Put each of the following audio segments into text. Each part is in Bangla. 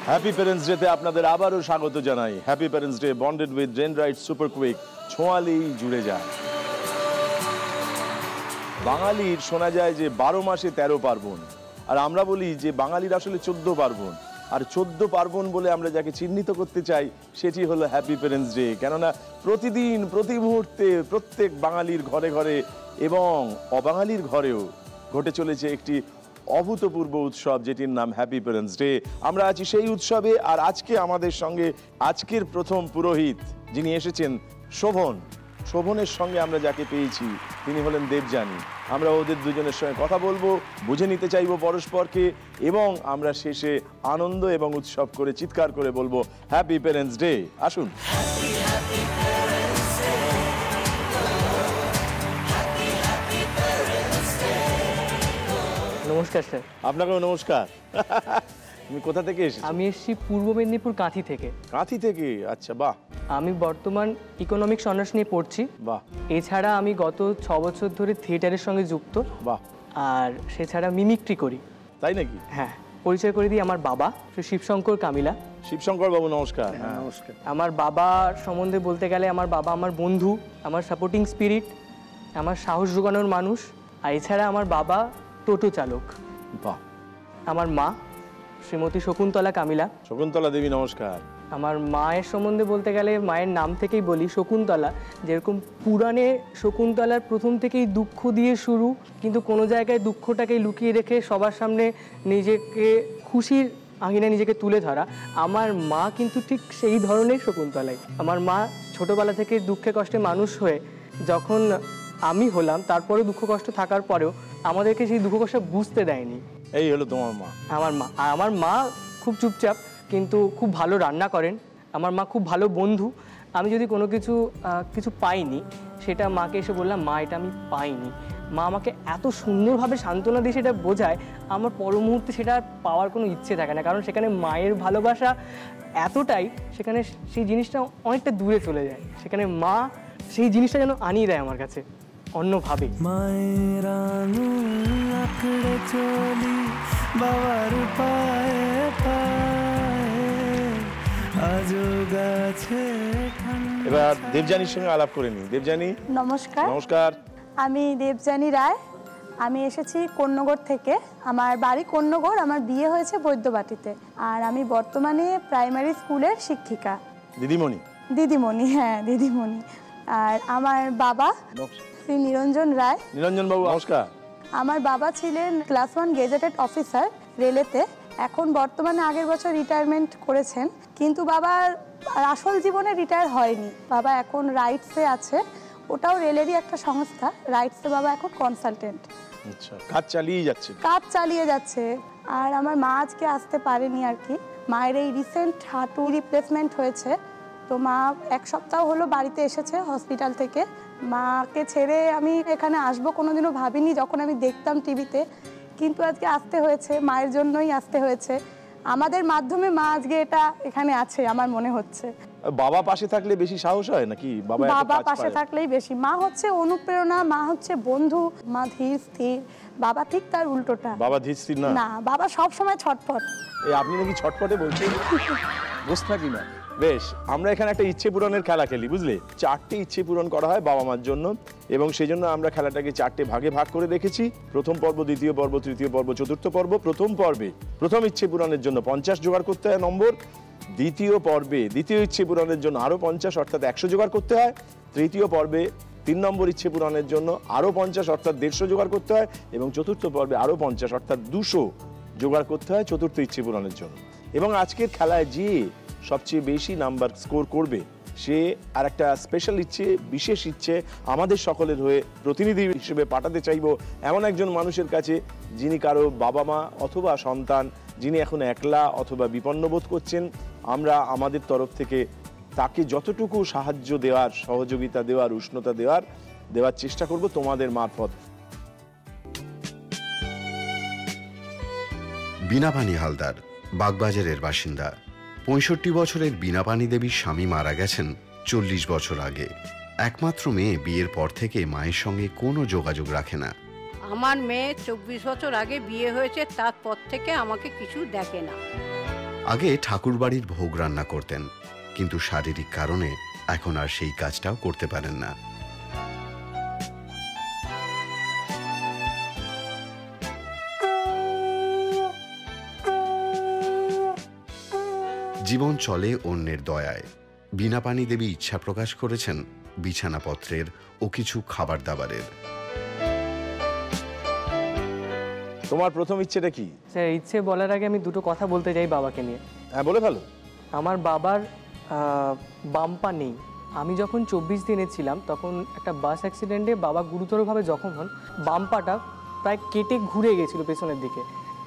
হ্যাপি প্যারেন্টস ডেতে আপনাদের আবারও স্বাগত জানাই। Happy parents day bonded with dendrite super quick, ছোঁয়ালেই জুড়ে যায়। বাঙালির শোনা যায় যে 12 মাসে 13 পার্বণ, আর আমরা বলি যে বাঙালির আসলে 14 পার্বণ। আর 14 পার্বণ বলে আমরা যাকে চিহ্নিত করতে চাই সেটি হলো হ্যাপি প্যারেন্টস ডে। কেননা প্রতিদিন প্রতি মুহূর্তে প্রত্যেক বাঙালির ঘরে ঘরে এবং অবাঙালির ঘরেও ঘটে চলেছে একটি অভূতপূর্ব উৎসব, যেটির নাম হ্যাপি প্যারেন্টস ডে। আমরা আছি সেই উৎসবে, আর আজকে আমাদের সঙ্গে আজকের প্রথম পুরোহিত যিনি এসেছেন শোভনের সঙ্গে আমরা যাকে পেয়েছি তিনি হলেন দেবযানী। আমরা ওদের দুজনের সঙ্গে কথা বলবো, বুঝে নিতে চাইবো পরস্পরকে, এবং আমরা শেষে আনন্দ এবং উৎসব করে চিৎকার করে বলবো হ্যাপি প্যারেন্টস ডে। আসুন। নমস্কার স্যার। আপনাকেও নমস্কার। তুমি কোথা থেকে এসেছো? আমি এসেছি পূর্ব মেদিনীপুর কাঁথি থেকে। কাঁথি থেকে? আচ্ছা, বাহ। আমি বর্তমান ইকোনমিক্স অনার্স নিয়ে পড়ছি। বাহ। এছাড়া আমি গত 6 বছর ধরে থিয়েটারের সঙ্গে যুক্ত। বাহ। আর সেছাড়া মিমিক্রি করি। তাই নাকি? হ্যাঁ। পরিচয় করে দিই, আমার বাবা শিবশঙ্কর কামিলা। শিবশঙ্কর বাবু নমস্কার। হ্যাঁ, নমস্কার। আমার বাবার সম্বন্ধে বলতে গেলে আমার বাবা আমার বন্ধু, আমার সাপোর্টিং স্পিরিট, আমার সাহস জোগানোর মানুষ। আর এছাড়া আমার বাবা টোটো চালক। বাহ। আমার মা শ্রীমতী শকুন্তলা কামিলা। শকুন্তলা দেবী নমস্কার। আমার মায়ের সম্বন্ধে বলতে গেলে মায়ের নাম থেকেই বলি শকুন্তলা, যেরকম পুরাণে শকুন্তলার প্রথম থেকেই দুঃখ দিয়ে শুরু, কিন্তু কোনো জায়গায় দুঃখটাকে লুকিয়ে রেখে সবার সামনে নিজেকে খুশির আঙিনায় নিজেকে তুলে ধরা। আমার মা কিন্তু ঠিক সেই ধরনের শকুন্তলাই। আমার মা ছোটোবেলা থেকে দুঃখে কষ্টে মানুষ হয়ে যখন আমি হলাম, তারপরে দুঃখ কষ্ট থাকার পরেও আমাদেরকে সেই দুঃখ কষ্ট বুঝতে দেয়নি। এই হলো তোমার মা? আমার মা। আর আমার মা খুব চুপচাপ, কিন্তু খুব ভালো রান্না করেন। আমার মা খুব ভালো বন্ধু। আমি যদি কোনো কিছু পাইনি, সেটা মাকে এসে বললাম মা এটা আমি পাইনি, মা আমাকে এত সুন্দরভাবে সান্ত্বনা দিয়ে সেটা বোঝায়, আমার পর মুহূর্তে সেটা পাওয়ার কোনো ইচ্ছে থাকে না। কারণ সেখানে মায়ের ভালোবাসা এতটাই, সেখানে সেই জিনিসটা অনেকটা দূরে চলে যায়। সেখানে মা সেই জিনিসটা যেন আনিয়ে দেয় আমার কাছে অন্যভাবে। মায়ের আঙুল আঁকড়ে চলি বাবার পায়ে পায়ে, আজও গাছে। এবার দেবযানীর সঙ্গে আলাপ করে নি। দেবযানী নমস্কার। নমস্কার। আমি দেবযানী রায়। আমি এসেছি কন্যগড় থেকে। আমার বাড়ি কন্যগড়, আমার বিয়ে হয়েছে বৈদ্যবাটিতে। আর আমি বর্তমানে প্রাইমারি স্কুলের শিক্ষিকা। দিদিমণি? হ্যাঁ, দিদিমণি। আর আমার বাবা শ্রী নিরঞ্জন রায়। নিরঞ্জন বাবু নমস্কার। আমার বাবা ছিলেন ক্লাস 1 গেজেটেড অফিসার রেলেতে। এখন বর্তমানে আগের বছর রিটায়ারমেন্ট করেছেন, কিন্তু বাবার আসল জীবনে রিটায়ার হয়নি। বাবা এখন রাইটসে আছে, ওটাও রেলেরই একটা সংস্থা। রাইটসে বাবা এখন কনসালটেন্ট। আচ্ছা, কাজ চালিয়ে যাচ্ছে। আর আমার মা আজকে আসতে পারেনি আর কি। মায়ের এই রিসেন্ট হাঁটু রিপ্লেসমেন্ট হয়েছে, তো মা 1 সপ্তাহ হলো বাড়িতে এসেছে হসপিটাল থেকে। মাকে ছেড়ে আমি এখানে আসবো কোনোদিনও ভাবিনি, যখন আমি দেখতাম টিভিতে, কিন্তু আজকে আসতে হয়েছে, মায়ের জন্যই আসতে হয়েছে। আমাদের মাধ্যমে মা আজকে এখানে আছে আমার মনে হচ্ছে। বাবা পাশে থাকলে বেশি সাহস হয় নাকি? বাবা পাশে থাকলেই বেশি। মা হচ্ছে অনুপ্রেরণা, মা হচ্ছে বন্ধু, মা ধীর স্থির। বাবা ঠিক তার উল্টোটা। বাবা ধীর স্থির না, বাবা সব সময় ছটফট। আপনি নাকি ছটফটে বলছেন? বুঝ থাকি না। বেশ, আমরা এখানে একটা ইচ্ছে পূরণের খেলা খেলি, বুঝলে? 4টে ইচ্ছে পূরণ করা হয় বাবা মার জন্য, এবং সেই জন্য আমরা খেলাটাকে 4টে ভাগে ভাগ করে রেখেছি। প্রথম পর্ব, দ্বিতীয় পর্ব, তৃতীয় পর্ব, চতুর্থ পর্ব। প্রথম পর্বে প্রথম ইচ্ছে পূরণের জন্য 50 জোগাড় করতে হয় নম্বর। দ্বিতীয় পর্বে দ্বিতীয় ইচ্ছে পূরণের জন্য আরও 50 অর্থাৎ 100 জোগাড় করতে হয়। তৃতীয় পর্বে 3 নম্বর ইচ্ছে পূরণের জন্য আরও 50 অর্থাৎ 150 জোগাড় করতে হয়, এবং চতুর্থ পর্বে আরও 50 অর্থাৎ 200 জোগাড় করতে হয় চতুর্থ ইচ্ছে পূরণের জন্য। এবং আজকের খেলায় যে সবচেয়ে বেশি নাম্বার স্কোর করবে সে আর একটা স্পেশাল ইচ্ছে, বিশেষ ইচ্ছে আমাদের সকলের হয়ে প্রতিনিধি হিসেবে পাঠাতে চাইব এমন একজন মানুষের কাছে, যিনি কারো বাবা মা অথবা সন্তান, যিনি এখন একলা অথবা বিপন্ন বোধ করছেন। আমরা আমাদের তরফ থেকে তাকে যতটুকু সাহায্য দেওয়ার, সহযোগিতা দেওয়ার, উষ্ণতা দেওয়ার চেষ্টা করব তোমাদের মারফত। বীণাপানি হালদার বাগবাজারের বাসিন্দা। ৬৫ বছরের বীণাপানি দেবীর স্বামী মারা গেছেন ৪০ বছর আগে। একমাত্র মেয়ে বিয়ের পর থেকে মায়ের সঙ্গে কোনো যোগাযোগ রাখে না। আমার মেয়ে ২৪ বছর আগে বিয়ে হয়েছে, তারপর থেকে আমাকে কিছু দেখে না। আগে ঠাকুরবাড়ির ভোগ রান্না করতেন, কিন্তু শারীরিক কারণে এখন আর সেই কাজটাও করতে পারেন না। জীবন চলে অন্যের দয়ায়। বীণাপানি দেবী ইচ্ছা প্রকাশ করেছেন বিছানাপত্রের ও কিছু খাবার দাবারের। তোমার প্রথম ইচ্ছেটা কি? স্যার, ইচ্ছে বলার আগে আমি দুটো কথা বলতে চাই বাবাকে নিয়ে। হ্যাঁ, বলে ফেলো। আমার বাবার বাম পা নেই। আমি যখন 24 দিনে ছিলাম তখন একটা বাস অ্যাক্সিডেন্টে বাবা গুরুতরভাবে জখম হন। বাম পাটা প্রায় কেটে ঘুরে গেছিলো পেছনের দিকে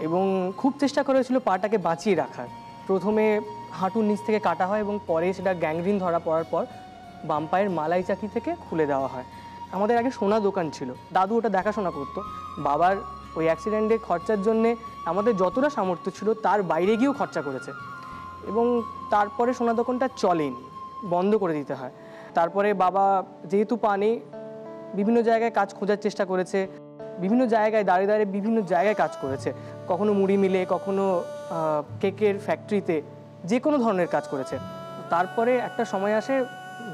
এবং খুব চেষ্টা করেছিল পাটাকে বাঁচিয়ে রাখার। প্রথমে হাঁটুর নিচ থেকে কাটা হয় এবং পরে সেটা গ্যাংগ্রিন ধরা পড়ার পর বাম পায়ের মালাই চাকি থেকে খুলে দেওয়া হয়। আমাদের আগে সোনা দোকান ছিল, দাদু ওটা দেখাশোনা করতো। বাবার ওই অ্যাক্সিডেন্টে খরচার জন্যে আমাদের যতটা সামর্থ্য ছিল তার বাইরে গিয়েও খরচা করেছে এবং তারপরে সোনা দোকানটা চলেনি, বন্ধ করে দিতে হয়। তারপরে বাবা যেহেতু পা নেই, বিভিন্ন জায়গায় কাজ খোঁজার চেষ্টা করেছে, বিভিন্ন জায়গায় দাঁড়িয়ে দাঁড়িয়ে বিভিন্ন জায়গায় কাজ করেছে। কখনো মুড়ি মিলে, কখনো কেকের ফ্যাক্টরিতে, যে কোনো ধরনের কাজ করেছে। তারপরে একটা সময় আসে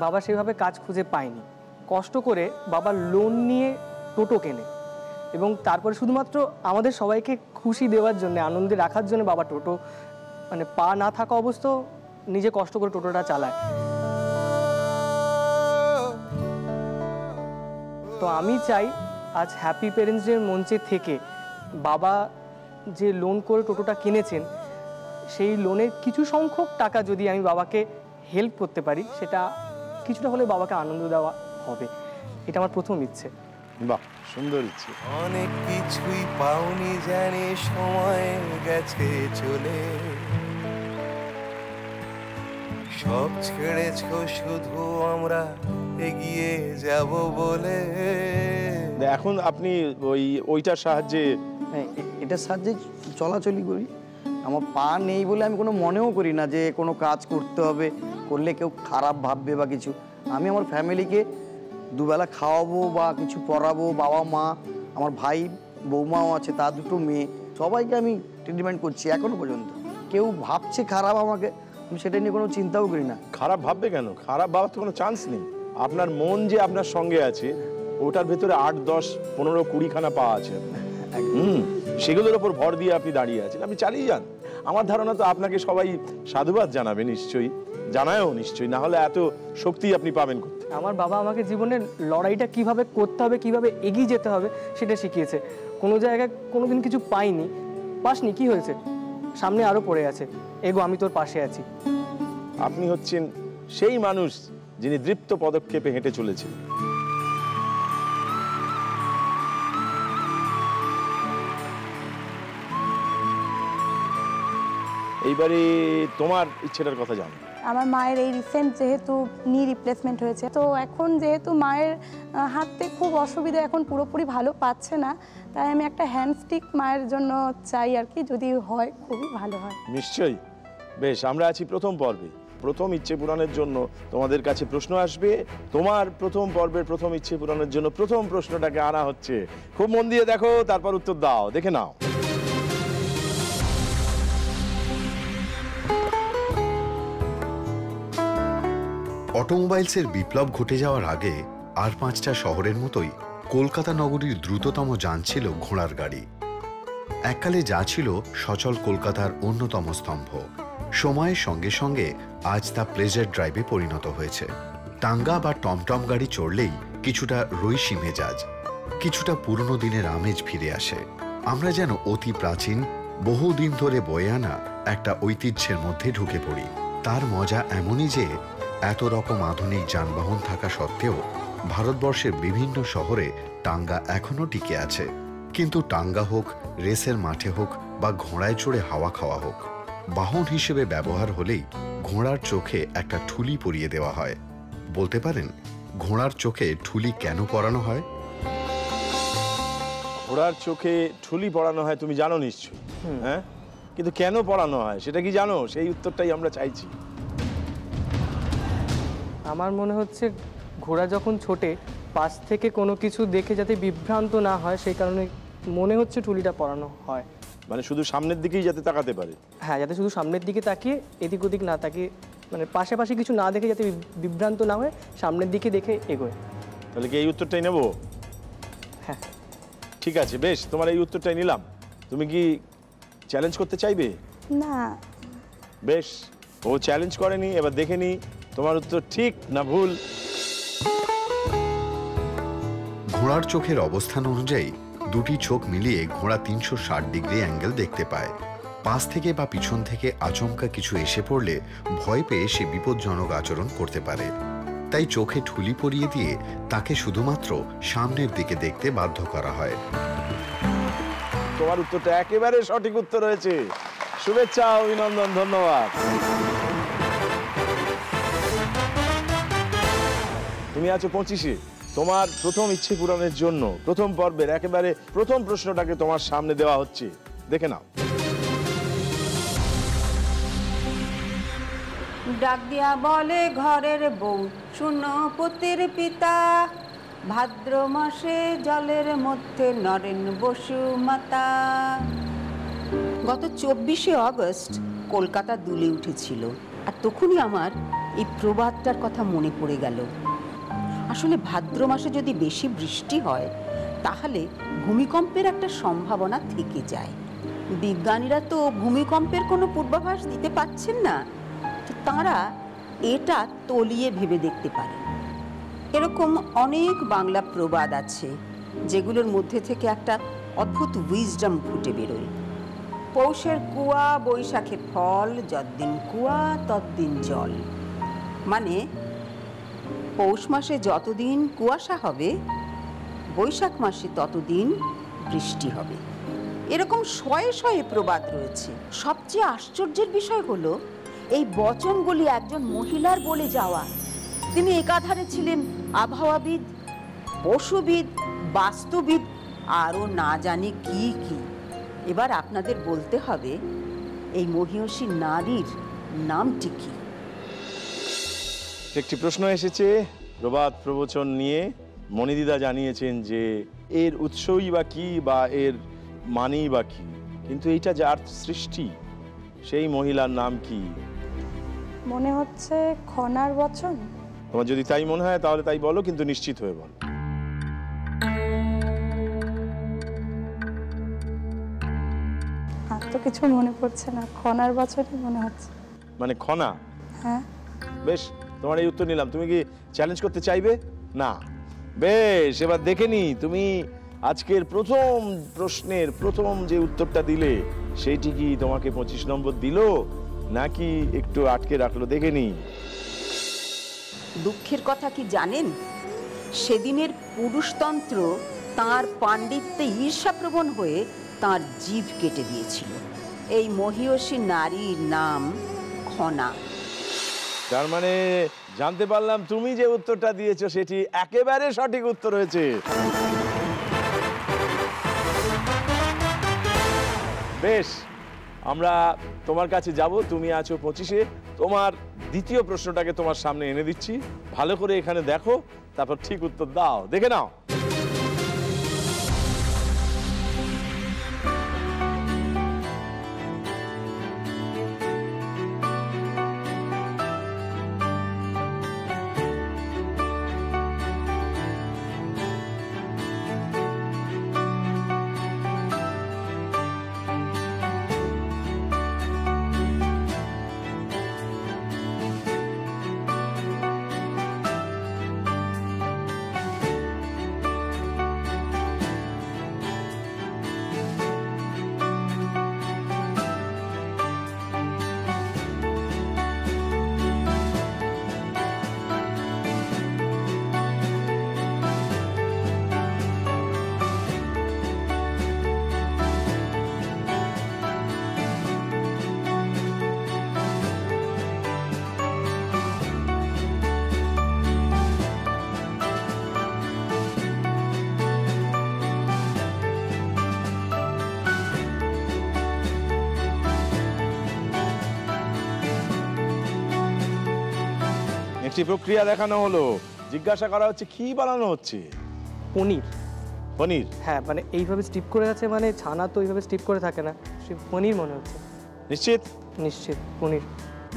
বাবা সেভাবে কাজ খুঁজে পায়নি। কষ্ট করে বাবা লোন নিয়ে টোটো কেনে এবং তারপরে শুধুমাত্র আমাদের সবাইকে খুশি দেওয়ার জন্য, আনন্দে রাখার জন্য বাবা টোটো, মানে পা না থাকা অবস্থা নিজে কষ্ট করে টোটোটা চালায়। তো আমি চাই আজ হ্যাপি প্যারেন্টস ডের মঞ্চে থেকে বাবা যে লোন করে টোটোটা কিনেছেন সেই লোনের কিছু সংখ্যক টাকা যদি আমি বাবাকে হেল্প করতে পারি, সেটা কিছুটা হলে বাবাকে আনন্দ দেওয়া হবে। এটা আমার প্রথম ইচ্ছে। বাহ, সুন্দর ইচ্ছে। অনেক কিছুই পাওনি জানি, সময় গেছে চলে, সব ছেড়েছ শুধু আমরা এগিয়ে যাব বলে। এখন আপনি ওইটার সাহায্যে, হ্যাঁ, এটার সাহায্যে চলাচলি করি। আমার পা নেই বলে আমি কোনো মনেও করি না যে কোনো কাজ করতে হবে, করলে কেউ খারাপ ভাববে বা কিছু। আমি আমার ফ্যামিলিকে দুবেলা খাওয়াবো বা কিছু পড়াবো, বাবা মা, আমার ভাই বৌমাও আছে, তার দুটো মেয়ে, সবাইকে আমি ট্রিটমেন্ট করছি এখনো পর্যন্ত। কেউ ভাবছে খারাপ আমাকে, আমি সেটা নিয়ে কোনো চিন্তাও করি না। খারাপ ভাববে কেন? খারাপ ভাবার তো কোনো চান্স নেই। আপনার মন যে আপনার সঙ্গে আছে, ওটার ভেতরে 8, 10, 15, 20 খানা পা আছে। সেগুলোর ওপর ভর দিয়ে আপনি দাঁড়িয়ে আছেন, আপনি চালিয়ে যান। আমার ধারণা তো আপনাকে সবাই সাধুবাদ জানাবে, নিশ্চয়ই জানায়ও নিশ্চয়ই, না হলে এত শক্তি আপনি পাবেন করতে। আমার বাবা আমাকে জীবনের লড়াইটা কিভাবে করতে হবে, কিভাবে এগিয়ে যেতে হবে সেটা শিখিয়েছে। কোনো জায়গায় কোনোদিন কিছু পাইনি, পাসনি, কি হয়েছে, সামনে আরো পড়ে আছে, এগো আমি তোর পাশে আছি। আপনি হচ্ছেন সেই মানুষ যিনি দৃপ্ত পদক্ষেপে হেঁটে চলেছেন। এইবারে তোমার ইচ্ছেটার কথা জানো। আমার মায়ের এই রিসেন্ট যেহেতু নি রিপ্লেসমেন্ট হয়েছে, তো এখন যেহেতু মায়ের হাঁটতে খুব অসুবিধা, এখন পুরোপুরি ভালো পাচ্ছে না, তাই আমি একটা হ্যান্ডস্টিক মায়ের জন্য চাই আর কি, যদি হয় খুবই ভালো হয়। নিশ্চয়ই। বেশ, আমরা আছি প্রথম পর্বে। প্রথম ইচ্ছে পূরণের জন্য তোমাদের কাছে প্রশ্ন আসবে। তোমার প্রথম পর্বের প্রথম ইচ্ছে পূরণের জন্য প্রথম প্রশ্নটাকে আনা হচ্ছে। খুব মন দিয়ে দেখো, তারপর উত্তর দাও। দেখে নাও। অটোমোবাইলসের বিপ্লব ঘটে যাওয়ার আগে আর 5টা শহরের মতোই কলকাতা নগরীর দ্রুততম যান ছিল ঘোড়ার গাড়ি। এককালে যা ছিল সচল কলকাতার অন্যতম স্তম্ভ, সময়ের সঙ্গে সঙ্গে আজ তা প্লেজার ড্রাইভে পরিণত হয়েছে। টাঙ্গা বা টমটম গাড়ি চড়লেই কিছুটা রৈশি মেজাজ, কিছুটা পুরনো দিনের আমেজ ফিরে আসে। আমরা যেন অতি প্রাচীন, বহুদিন ধরে বয়ে আনা একটা ঐতিহ্যের মধ্যে ঢুকে পড়ি। তার মজা এমনই যে এত রকম আধুনিক যানবাহন থাকা সত্ত্বেও ভারতবর্ষের বিভিন্ন শহরে টাঙ্গা এখনো টিকে আছে। কিন্তু টাঙ্গা হোক, রেসের মাঠে হোক বা ঘোড়ায় চড়ে হাওয়া খাওয়া হোক, বাহন হিসেবে ব্যবহার হলেই ঘোড়ার চোখে একটা ঠুলি পরিয়ে দেওয়া হয়। বলতে পারেন ঘোড়ার চোখে ঠুলি কেন পরানো হয়? ঘোড়ার চোখে ঠুলি পরানো হয় তুমি জানো নিশ্চয়ই, হ্যাঁ? কিন্তু কেন পড়ানো হয় সেটা কি জানো? সেই উত্তরটাই আমরা চাইছি। আমার মনে হচ্ছে ঘোড়া যখন ছোটে পাশ থেকে কোনো কিছু দেখে যাতে বিভ্রান্ত না হয় সেই কারণে মনে হচ্ছে টুলিটা পরানো হয়। মানে শুধু সামনের দিকেই যাতে তাকাতে পারে। হ্যাঁ, যাতে শুধু সামনের দিকে তাকিয়ে এদিক ওদিক না তাকিয়ে, মানে পাশাপাশি কিছু না দেখে যাতে বিভ্রান্ত না হয়ে সামনের দিকে দেখে এগোয়। তাহলে কি এই উত্তরটাই নেব? হ্যাঁ ঠিক আছে, বেশ, তোমার এই উত্তরটাই নিলাম। তুমি কি চ্যালেঞ্জ করতে চাইবে? না। বেশ, ও চ্যালেঞ্জ করেনি, এবার দেখে নি তোমার উত্তর ঠিক না ভুল। ঘোড়ার চোখের অবস্থান অনুযায়ী দুটি চোখ মিলিয়ে ঘোড়া 360 ডিগ্রি অ্যাঙ্গেল দেখতে পায়। পাশ থেকে বা পিছন থেকে আচমকা কিছু এসে পড়লে ভয় পেয়ে সে বিপজ্জনক আচরণ করতে পারে। তাই চোখে ঠুলি পরিয়ে দিয়ে তাকে শুধুমাত্র সামনের দিকে দেখতে বাধ্য করা হয়। তোমার উত্তরটা একেবারে সঠিক উত্তর হয়েছে। শুভেচ্ছা, অভিনন্দন, ধন্যবাদ। তুমি আছো 25-এ। তোমার প্রথম ইচ্ছে পূরণের জন্য প্রথম পর্বের একেবারে প্রথম প্রশ্নটাকে তোমার সামনে দেওয়া হচ্ছে, দেখে নাও। ডাক দিয়া বলে ঘরের বউ, শুনো পুত্রের পিতা, ভাদ্র মাসে জলের মধ্যে নরেন বসু মাতা। গত 24শে অগস্ট কলকাতা দুলে উঠেছিল, আর তখনই আমার এই প্রবাদটার কথা মনে পড়ে গেল। আসলে ভাদ্র মাসে যদি বেশি বৃষ্টি হয় তাহলে ভূমিকম্পের একটা সম্ভাবনা থেকে যায়। বিজ্ঞানীরা তো ভূমিকম্পের কোনো পূর্বাভাস দিতে পারছেন না, তো তাঁরা এটা তলিয়ে ভেবে দেখতে পারেন। এরকম অনেক বাংলা প্রবাদ আছে যেগুলোর মধ্যে থেকে একটা অদ্ভুত উইজডম ফুটে বেরোয়। পৌষের কুয়া বৈশাখে ফল, যতদিন কুয়া ততদিন জল। মানে পৌষ মাসে যতদিন কুয়াশা হবে, বৈশাখ মাসে ততদিন বৃষ্টি হবে। এরকম শয়ে শয়ে প্রবাদ রয়েছে। সবচেয়ে আশ্চর্যের বিষয় হলো এই বচনগুলি একজন মহিলার বলে যাওয়া। তিনি একাধারে ছিলেন আবহাওয়াবিদ, পশুবিদ, বাস্তুবিদ, আরও না জানি কি কি। এবার আপনাদের বলতে হবে এই মহিয়সী নারীর নামটি কি। একটি প্রশ্ন এসেছে প্রবাদ প্রবচন নিয়ে। মণিদিদা জানিয়েছেন যে এর উৎসই বা কি, বা এর মানেই বা কি, কিন্তু এইটা যার সৃষ্টি সেই মহিলার নাম কি? মনে হচ্ছে খনার বচন। তোমার যদি তাই মনে হয় তাহলে তাই বলো, কিন্তু নিশ্চিত হয়ে বলো। আর তো কিছু মনে পড়ছে না, খনার বচনই মনে হচ্ছে। মানে খনা? হ্যাঁ। বেশ, তোমার এই উত্তর নিলাম। তুমি কি চ্যালেঞ্জ করতে চাইবে? না। বেশ, এবার দেখে নি তুমি আজকের প্রথম প্রশ্নের প্রথম যে উত্তরটা দিলে সেইটি কি তোমাকে 25 নম্বর দিল নাকি একটু আটকে রাখলো, দেখে নি। দুঃখের কথা কি জানেন? সেদিনের পুরুষতন্ত্র তাঁর পাণ্ডিত্যে ঈর্ষাপ্রবণ হয়ে তাঁর জিভ কেটে দিয়েছিল। এই মহিয়সী নারীর নাম খনা। তার মানে জানতে পারলাম তুমি যে উত্তরটা দিয়েছো সেটি একেবারে সঠিক উত্তর হয়েছে। বেশ, আমরা তোমার কাছে যাব। তুমি আছো 25-এ। তোমার দ্বিতীয় প্রশ্নটাকে তোমার সামনে এনে দিচ্ছি। ভালো করে এখানে দেখো, তারপর ঠিক উত্তর দাও, দেখে নাও। মিষ্টি প্রক্রিয়া দেখানো হলো, জিজ্ঞাসা করা হচ্ছে কি বানানো হচ্ছে? পনির। পনির? হ্যাঁ, মানে এইভাবে স্টিপ করে আছে, মানে ছানা তো এইভাবে স্টিপ করে থাকে না, পনির মনে হচ্ছে। নিশ্চিত? নিশ্চিত পনির।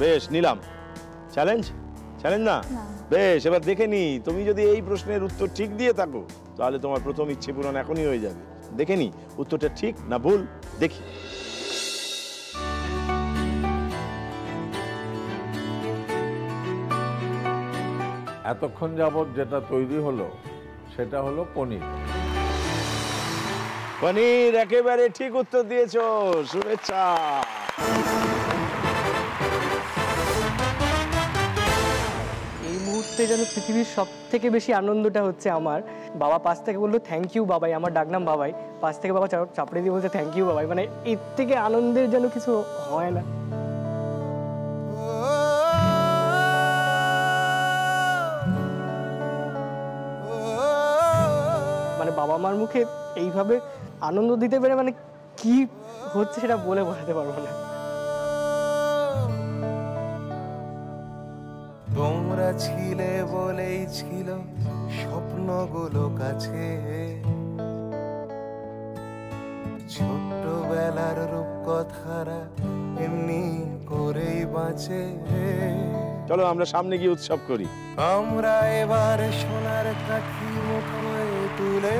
বেশ, নিলাম। চ্যালেঞ্জ? চ্যালেঞ্জ না? বেশ, এবার দেখে নি, তুমি যদি এই প্রশ্নের উত্তর ঠিক দিয়ে থাকো তাহলে তোমার প্রথম ইচ্ছে পূরণ এখনই হয়ে যাবে। দেখে নি উত্তরটা ঠিক না ভুল, দেখি। এতক্ষণ যাবৎ যেটা তৈরি হলো সেটা হলো পনির। পনির, একেবারে ঠিক উত্তর দিয়েছো, শুভেচ্ছা। এই মুহূর্তে যেন পৃথিবীর সব থেকে বেশি আনন্দটা হচ্ছে আমার, বাবা পাশ থেকে বললো থ্যাংক ইউ বাবাই, আমার ডাকনাম বাবাই, পাশ থেকে বাবা চাপড়ে দিয়ে বলছে থ্যাংক ইউ বাবাই, মানে এর থেকে আনন্দের যেন কিছু হয় না। মানে বাবা মার মুখে এইভাবে আনন্দ দিতে পেরে মানে কি হচ্ছে সেটা বলে বোঝাতে পারবো না। তোমরা ছিলে বলেই ছিল স্বপ্নগুলো কাছে, ছোট্টবেলার রূপকথারা এমনি করেই বাঁচে। চলো আমরা সামনে গিয়ে উৎসব করি। আমরা এবার সোনার কাঠি মুখে তুলে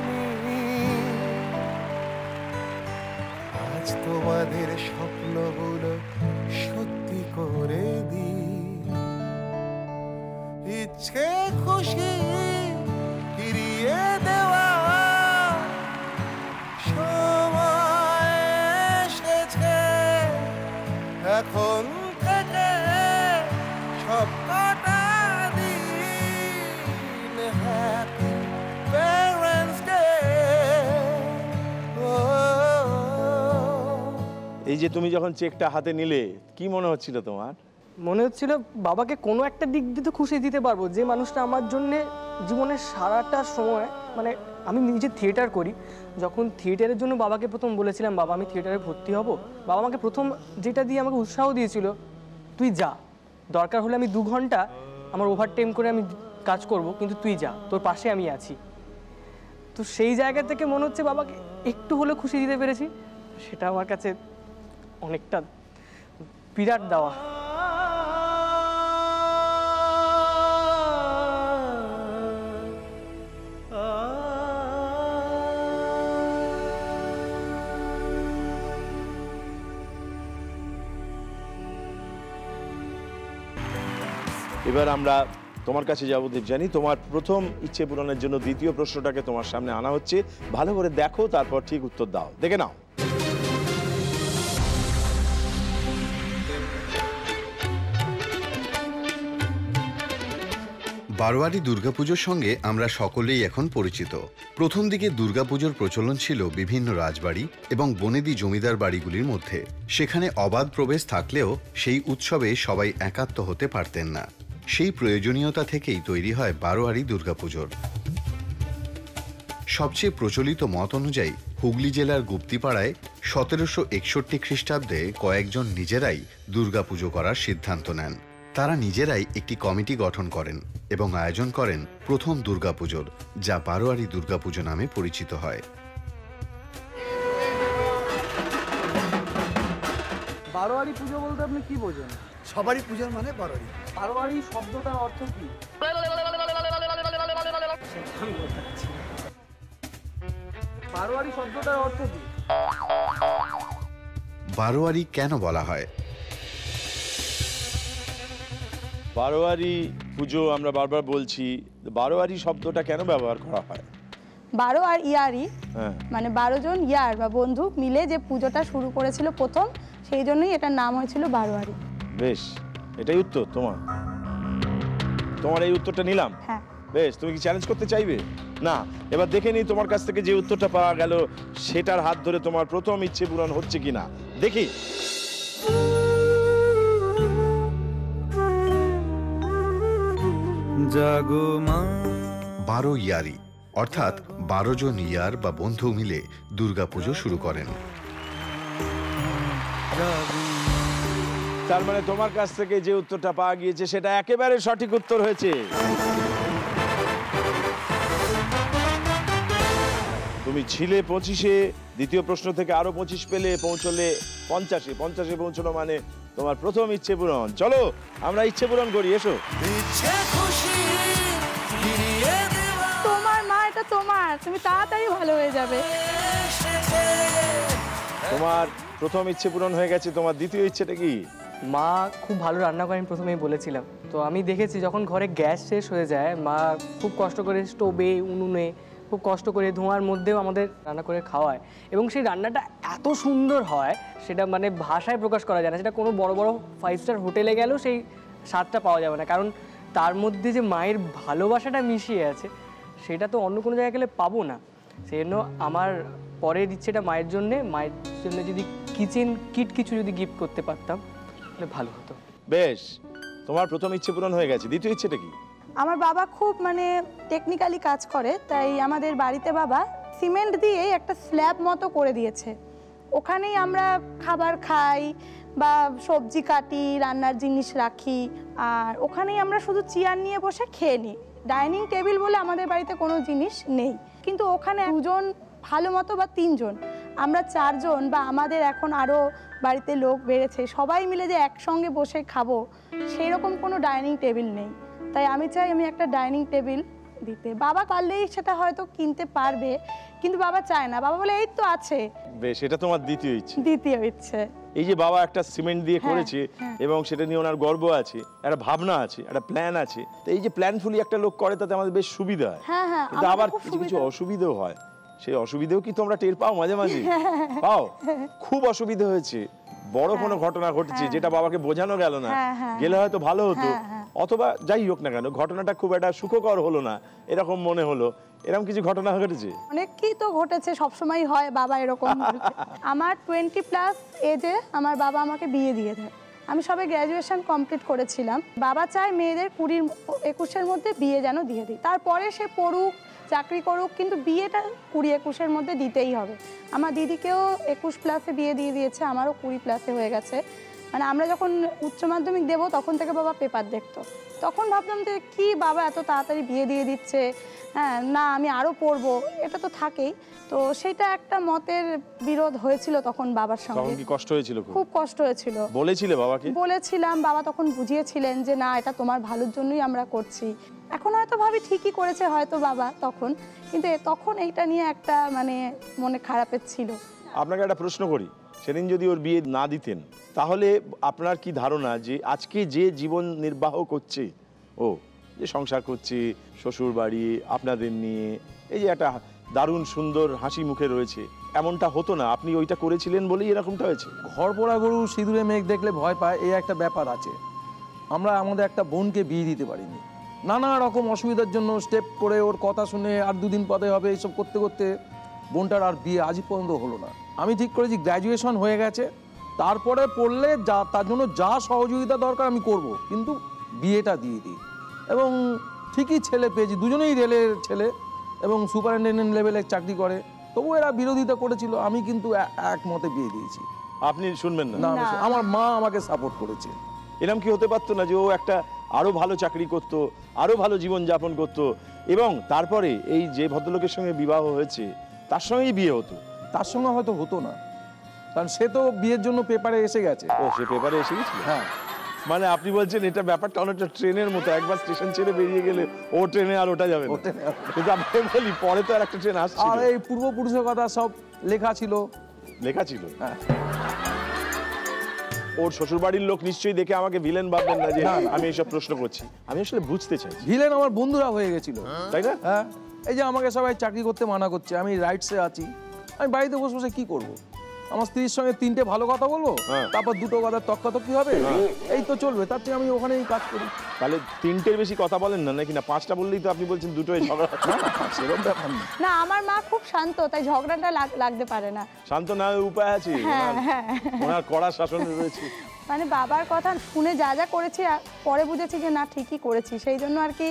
নিই, আজ তোমাদের স্বপ্নগুলো সত্যি করে দিই। ইচ্ছে খুশি ফিরিয়ে দেওয়া সময় এসেছে, এখন থেকে সব কটা দিন হ্যাপি প্যারেন্টস ডে। এই যে তুমি যখন চেকটা হাতে নিলে কি মনে হচ্ছিল তোমার? মনে হচ্ছিল বাবাকে কোনো একটা দিক দিয়ে তো খুশি দিতে পারবো, যে মানুষটা আমার জন্য জীবনের সারাটা সময়, মানে আমি নিজে থিয়েটার করি, যখন থিয়েটারের জন্য বাবাকে প্রথম বলেছিলাম বাবা আমি থিয়েটারে ভর্তি হব, বাবা আমাকে প্রথম যেটা দিয়ে আমাকে উৎসাহ দিয়েছিল, তুই যা, দরকার হলে আমি 2 ঘন্টা আমার ওভারটাইম করে আমি কাজ করব, কিন্তু তুই যা, তোর পাশে আমি আছি। তো সেই জায়গা থেকে মনে হচ্ছে বাবাকে একটু হলেও খুশি দিতে পেরেছি, সেটা আমার কাছে অনেকটা বিরাট দেওয়া। এবার আমরা তোমার কাছে যাবো দেবযানী, তোমার প্রথম ইচ্ছে পূরণের জন্য দ্বিতীয় প্রশ্নটাকে তোমার সামনে আনা হচ্ছে, ভালো করে দেখো, তারপর ঠিক উত্তর দাও, দেখে নাও। বারোয়ারি দুর্গাপুজোর সঙ্গে আমরা সকলেই এখন পরিচিত। প্রথম দিকে দুর্গাপুজোর প্রচলন ছিল বিভিন্ন রাজবাড়ি এবং বনেদি জমিদার বাড়িগুলির মধ্যে। সেখানে অবাধ প্রবেশ থাকলেও সেই উৎসবে সবাই একাত্ম হতে পারতেন না। সেই প্রয়োজনীয়তা থেকেই তৈরি হয় বারোয়ারি দুর্গাপুজোর। সবচেয়ে প্রচলিত মত অনুযায়ী হুগলি জেলার গুপ্তিপাড়ায় 1761 খ্রিস্টাব্দে কয়েকজন নিজেরাই দুর্গাপুজো করার সিদ্ধান্ত নেন। তারা নিজেরাই একটি কমিটি গঠন করেন এবং আয়োজন করেন প্রথম দুর্গাপুজোর, যা বারোয়ারি দুর্গাপুজো নামে পরিচিত হয়। বারোয়ারি পুজো বলতে আপনি কি বোঝেন? সবারই পূজার মানে বারোয়ারি। বারোয়ারি শব্দটার অর্থ কি? বারোয়ারি শব্দটার অর্থ কি? বারোয়ারি কেন বলা হয়? বারোয়ারি পুজো আমরা বারবার বলছি, বারোয়ারি শব্দটা কেন ব্যবহার করা হয়? 12 আর ইয়ারি, মানে 12 জন ইয়ার বা বন্ধু মিলে যে পুজোটা শুরু করেছিল প্রথম, সেই জন্যই এটার নাম হয়েছিল বারোয়ারি। বেশ, এটাই উত্তর তোমার? তোমার এই উত্তরটা নিলাম। হ্যাঁ। বেশ, তুমি কি চ্যালেঞ্জ করতে চাইবে? না, এবার দেখে নিই তোমার কাছ থেকে যে উত্তরটা পাওয়া গেল সেটার হাত ধরে তোমার প্রথম ইচ্ছে পূরণ হচ্ছে কিনা, দেখি। জাগো মা। 12 ইয়ারি অর্থাৎ 12 জন ইয়ার বা বন্ধু মিলে দুর্গাপুজো শুরু করেন। তার মানে তোমার কাছ থেকে যে উত্তরটা পাওয়া গিয়েছে সেটা একেবারে সঠিক উত্তর হয়েছে। তুমি ছিলে 25-এ, দ্বিতীয় প্রশ্ন থেকে আরো 25 পেলে, পৌঁছলে 50-এ। 50-এ পৌঁছলো মানে তোমার প্রথম ইচ্ছে পূরণ। চলো আমরা ইচ্ছে পূরণ করি, এসো। ইচ্ছে খুশি ফিরিয়ে দেওয়া তোমার মা, এটা তোমার, তুমি তাড়াতাড়ি ভালো হয়ে যাবে। এসেছে। তোমার প্রথম ইচ্ছে পূরণ হয়ে গেছে, তোমার দ্বিতীয় ইচ্ছেটা কি? মা খুব ভালো রান্না করেন, প্রথমেই বলেছিলাম। তো আমি দেখেছি যখন ঘরে গ্যাস শেষ হয়ে যায়, মা খুব কষ্ট করে স্টোভে, উনুনে খুব কষ্ট করে ধোঁয়ার মধ্যেও আমাদের রান্না করে খাওয়ায়, এবং সেই রান্নাটা এত সুন্দর হয় সেটা মানে ভাষায় প্রকাশ করা যায় না। সেটা কোনো বড় বড় 5 স্টার হোটেলে গেলেও সেই স্বাদটা পাওয়া যাবে না, কারণ তার মধ্যে যে মায়ের ভালোবাসাটা মিশিয়ে আছে সেটা তো অন্য কোনো জায়গায় গেলে পাবো না। সেই জন্য আমার পরের ইচ্ছেটা মায়ের জন্য যদি কিচেন কিট কিছু যদি গিফট করতে পারতাম তাহলে ভালো হতো। বেশ, তোমার প্রথম ইচ্ছে পূরণ হয়ে গেছে। দ্বিতীয় ইচ্ছেটা কি? আমার বাবা খুব মানে টেকনিক্যালি কাজ করে, তাই আমাদের বাড়িতে বাবা সিমেন্ট দিয়ে একটা স্ল্যাব মতো করে দিয়েছে। ওখানেই আমরা খাবার খাই বা সবজি কাটি, রান্নার জিনিস রাখি, আর ওখানেই আমরা শুধু চেয়ার নিয়ে বসে খেয়ে নিই। ডাইনিং টেবিল বলে আমাদের বাড়িতে কোনো জিনিস নেই, কিন্তু ওখানে 2 জন ভালো মতো বা 3 জন, আমরা 4 জন, বা আমাদের এখন আরও বাড়িতে লোক বেড়েছে, সবাই মিলে যে একসঙ্গে বসে খাবো সেই রকম কোনো ডাইনিং টেবিল নেই। তাই আমি চাই আমি একটা ডাইনিং টেবিল দিতে। বাবা পারলেই সেটা হয়তো কিনতে পারবে, কিন্তু বাবা চায় না। বাবা বলে এই তো আছে। বেশ, এটা তোমার দ্বিতীয় ইচ্ছে। দ্বিতীয় ইচ্ছে, এই যে বাবা একটা সিমেন্ট দিয়ে করেছে হ্যাঁ। এবং সেটা নিয়ে ওনার গর্ব আছে, একটা ভাবনা আছে, একটা প্ল্যান আছে। তো এই যে প্ল্যানফুলি একটা লোক করে তাতে আমাদের বেশ সুবিধা হয়। হ্যাঁ হ্যাঁ, কিন্তু আমাদের আবার খুব কিছু কিছু সুবিধা। অসুবিধাও হয়। সেই অসুবিধাও কি তোমরা টের পাও মাঝে মাঝে? পাও? খুব অসুবিধা হয়েছে, বড় কোনো ঘটনা ঘটেছে যেটা বাবাকে বোঝানো গেল না, গেলে হয়তো ভালো হতো, অথবা যাই হোক না কেন ঘটনাটা খুব একটা সুখকর হলো না, এরকম মনে হলো। এরকম কিছু ঘটনা ঘটেছে? অনেকই তো ঘটেছে, সবসময় হয় বাবা এরকম বলছে। আমার 20+ এজে আমার বাবা আমাকে বিয়ে দিয়ে দেয়। আমি সবে গ্র্যাজুয়েশন কমপ্লিট করেছিলাম। বাবা চায় মেয়েদের 20-21-এর মধ্যে বিয়ে যেন দিয়ে দিই, তারপরে সে পড়ুক, চাকরি করুক, কিন্তু বিয়েটা 20-21-এর মধ্যে দিতেই হবে। আমার দিদিকেও 21+এ বিয়ে দিয়ে দিয়েছে, আমারও 20+ হয়ে গেছে। মানে আমরা যখন উচ্চ মাধ্যমিক দেবো তখন থেকে বাবা পেপার দেখতো, তখন ভাবতাম যে কি বাবা এত তাড়াতাড়ি বিয়ে দিয়ে দিচ্ছে, হ্যাঁ না আমি আরও পড়বো, এটা তো থাকেই। তো সেটা একটা মতের বিরোধ হয়েছিল তখন বাবার সঙ্গে। তখন কি কষ্ট হয়েছিল? খুব কষ্ট হয়েছিল। বলেছিলে বাবাকে? বলেছিলাম, বাবা তখন বুঝিয়েছিলেন যে না এটা তোমার ভালোর জন্যই আমরা করছি। এখন হয়তো ভাবি ঠিকই করেছে হয়তো বাবা তখন, কিন্তু তখন এইটা নিয়ে একটা মানে মনে খারাপের ছিল। আপনাকে একটা প্রশ্ন করি, সেদিন যদি ওর বিয়ে না দিতেন তাহলে আপনার কি ধারণা যে আজকে যে জীবন নির্বাহ করছে ও, যে সংসার করছে শ্বশুর বাড়ি আপনাদের নিয়ে, এই যে একটা দারুণ সুন্দর হাসি মুখে রয়েছে, এমনটা হতো না? আপনি ওইটা করেছিলেন বলেই এরকমটা হয়েছে। ঘর পোড়া গরু সিঁদুরে মেঘ দেখলে ভয় পায়, এই একটা ব্যাপার আছে। আমরা আমাদের একটা বোনকে বিয়ে দিতে পারিনি, নানা রকম অসুবিধার জন্য স্টেপ করে ওর কথা শুনে আর 2 দিন পরে হবে এইসব করতে করতে বোনটার আর বিয়ে আজই পর্যন্ত হলো না। আমি ঠিক করেছি গ্র্যাজুয়েশন হয়ে গেছে, তারপরে পড়লে যা তার জন্য যা সহযোগিতা দরকার আমি করব, কিন্তু বিয়েটা দিয়ে দিই। এবং ঠিকই ছেলে পেয়েছি, দুজনেই রেলের ছেলে এবং সুপারিনটেন্ডেন্ট লেভেলে চাকরি করে, তবু এরা বিরোধিতা করেছিল, আমি কিন্তু একমতে বিয়ে দিয়েছি। আপনি শুনবেন না? না, আমার মা আমাকে সাপোর্ট করেছে। এরকম কি হতে পারতো না যে ও একটা আরো ভালো চাকরি করত, আরো ভালো জীবন যাপন করত, এবং তারপরে এই যে ভদ্রলোকের সঙ্গে বিবাহ হয়েছে তার সঙ্গেই বিয়ে হতো? তার সঙ্গে হয়তো হতো না, কারণ সে তো বিয়ের জন্য পেপারে এসে গেছে। ও, সে পেপারে এসে গেছিল? হ্যাঁ। মানে আপনি বলছেন এটা ব্যাপারটা অনেকটা ট্রেনের মতো, একবার স্টেশন ছেড়ে বেরিয়ে গেলে ও ট্রেনে আর ওটা যাবে না। কিন্তু আমি বলি পরে তো আর একটা ট্রেন আসছে। আর এই পূর্বপুরুষের কথা সব লেখা ছিল। লেখা ছিল? হ্যাঁ। ওর শ্বশুর বাড়ির লোক নিশ্চয়ই দেখে আমাকে ভিলেন ভাববেন না যে আমি এইসব প্রশ্ন করছি। আমি আসলে বুঝতে চাই। ভিলেন আমার বন্ধুরা হয়ে গেছিল, তাই না? হ্যাঁ। এই যে আমাকে সবাই চাকরি করতে মানা করছে, আমি রাইটসে আছি, আমি বাড়িতে বসে বসে কি করব? আমার স্ত্রীর সঙ্গে 3টে ভালো কথা বলবো, তারপর 2টো কথা তক্কাতক্কি হবে, এই তো চলবে। তার চেয়ে আমি ওখানেই কাজ করি। তাহলে 3টের বেশি কথা বলেন না নাকি? না 5টা বললেই তো আপনি বলছেন 2টোই ঝগড়া। সেরকম ব্যাপার না। না, আমার মা খুব শান্ত, তাই ঝগড়াটা লাগতে পারে না। শান্ত না উপায় আছে, ওনার কড়া শাসন রয়েছে। মানে বাবার কথা শুনে যা যা করেছি পরে বুঝেছি যে না ঠিকই করেছি, সেই জন্য আর কি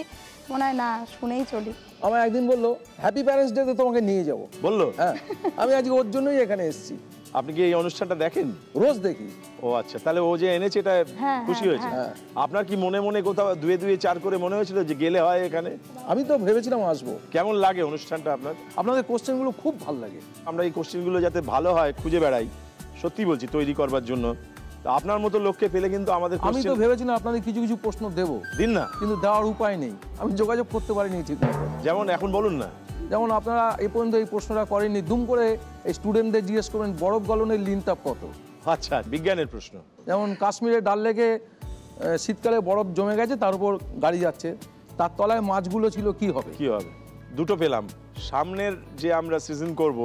মনে হয় না শুনেই চলি। আমার একদিন বললো হ্যাপি প্যারেন্টস ডে তে তোমাকে নিয়ে যাবো, বললো? হ্যাঁ। আমি আজকে ওর জন্যই এখানে এসেছি। আপনি কি এই অনুষ্ঠানটা দেখেন? রোজ দেখি। ও আচ্ছা, তাহলে ও যে এনেছে এটা হ্যাঁ, খুশি হ্যাঁ, হয়েছে। হ্যাঁ। আপনার কি মনে মনে কোথাও দুয়ে দুয়ে চার করে মনে হয়েছিল যে গেলে হয় এখানে? আমি তো ভেবেছিলাম আসবো। কেমন লাগে অনুষ্ঠানটা আপনার? আপনাদের কোশ্চেনগুলো খুব ভালো লাগে। আমরা এই কোশ্চেনগুলো যাতে ভালো হয় খুঁজে বেড়াই, সত্যি বলছি, তৈরি করবার জন্য। তো আপনার মতো লোককে পেলে কিন্তু আমাদের আমি তো ভেবেছিলাম আপনাদের কিছু কিছু প্রশ্ন দেবো, দিন না, কিন্তু দেওয়ার উপায় নেই, আমি যোগাযোগ করতে পারিনি ঠিক মতো। যেমন এখন বলুন না। যেমন আপনারা এই পর্যন্ত এই প্রশ্নটা করেননি, দুম করে এই স্টুডেন্টদের জিজ্ঞেস করবেন বরফ গলনের লিনতাপ কত। আচ্ছা, বিজ্ঞানের প্রশ্ন। যেমন কাশ্মীরে ডাল লেকে শীতকালে বরফ জমে গেছে, তার উপর গাড়ি যাচ্ছে, তার তলায় মাছগুলো ছিল, কি হবে? কি হবে? দুটো পেলাম। সামনের যে আমরা সিজন করব,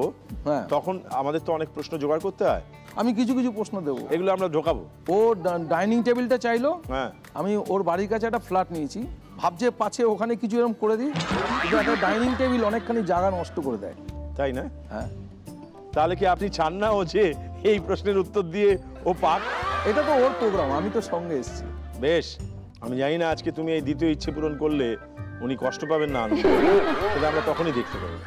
হ্যাঁ, তখন আমাদের তো অনেক প্রশ্ন জোগাড় করতে হয়। আমি কিছু কিছু প্রশ্ন দেবো, এগুলো আমরা ঢোকাবো। ও ডাইনিং টেবিলটা চাইলো, হ্যাঁ, আমি ওর বাড়ির কাছে একটা ফ্ল্যাট নিয়েছি, ভাবছে পাছে ওখানে কিছু এরকম করে দিই, কিন্তু একটা ডাইনিং টেবিল অনেকখানি জায়গা নষ্ট করে দেয়, তাই না? হ্যাঁ। তাহলে কি আপনি চান না ও যে এই প্রশ্নের উত্তর দিয়ে ও পাক? এটা তো ওর প্রোগ্রাম, আমি তো সঙ্গে এসেছি। বেশ, আমি জানি না আজকে তুমি এই দ্বিতীয় ইচ্ছে পূরণ করলে উনি কষ্ট পাবেন না, সেটা আমরা তখনই দেখতে পাবো।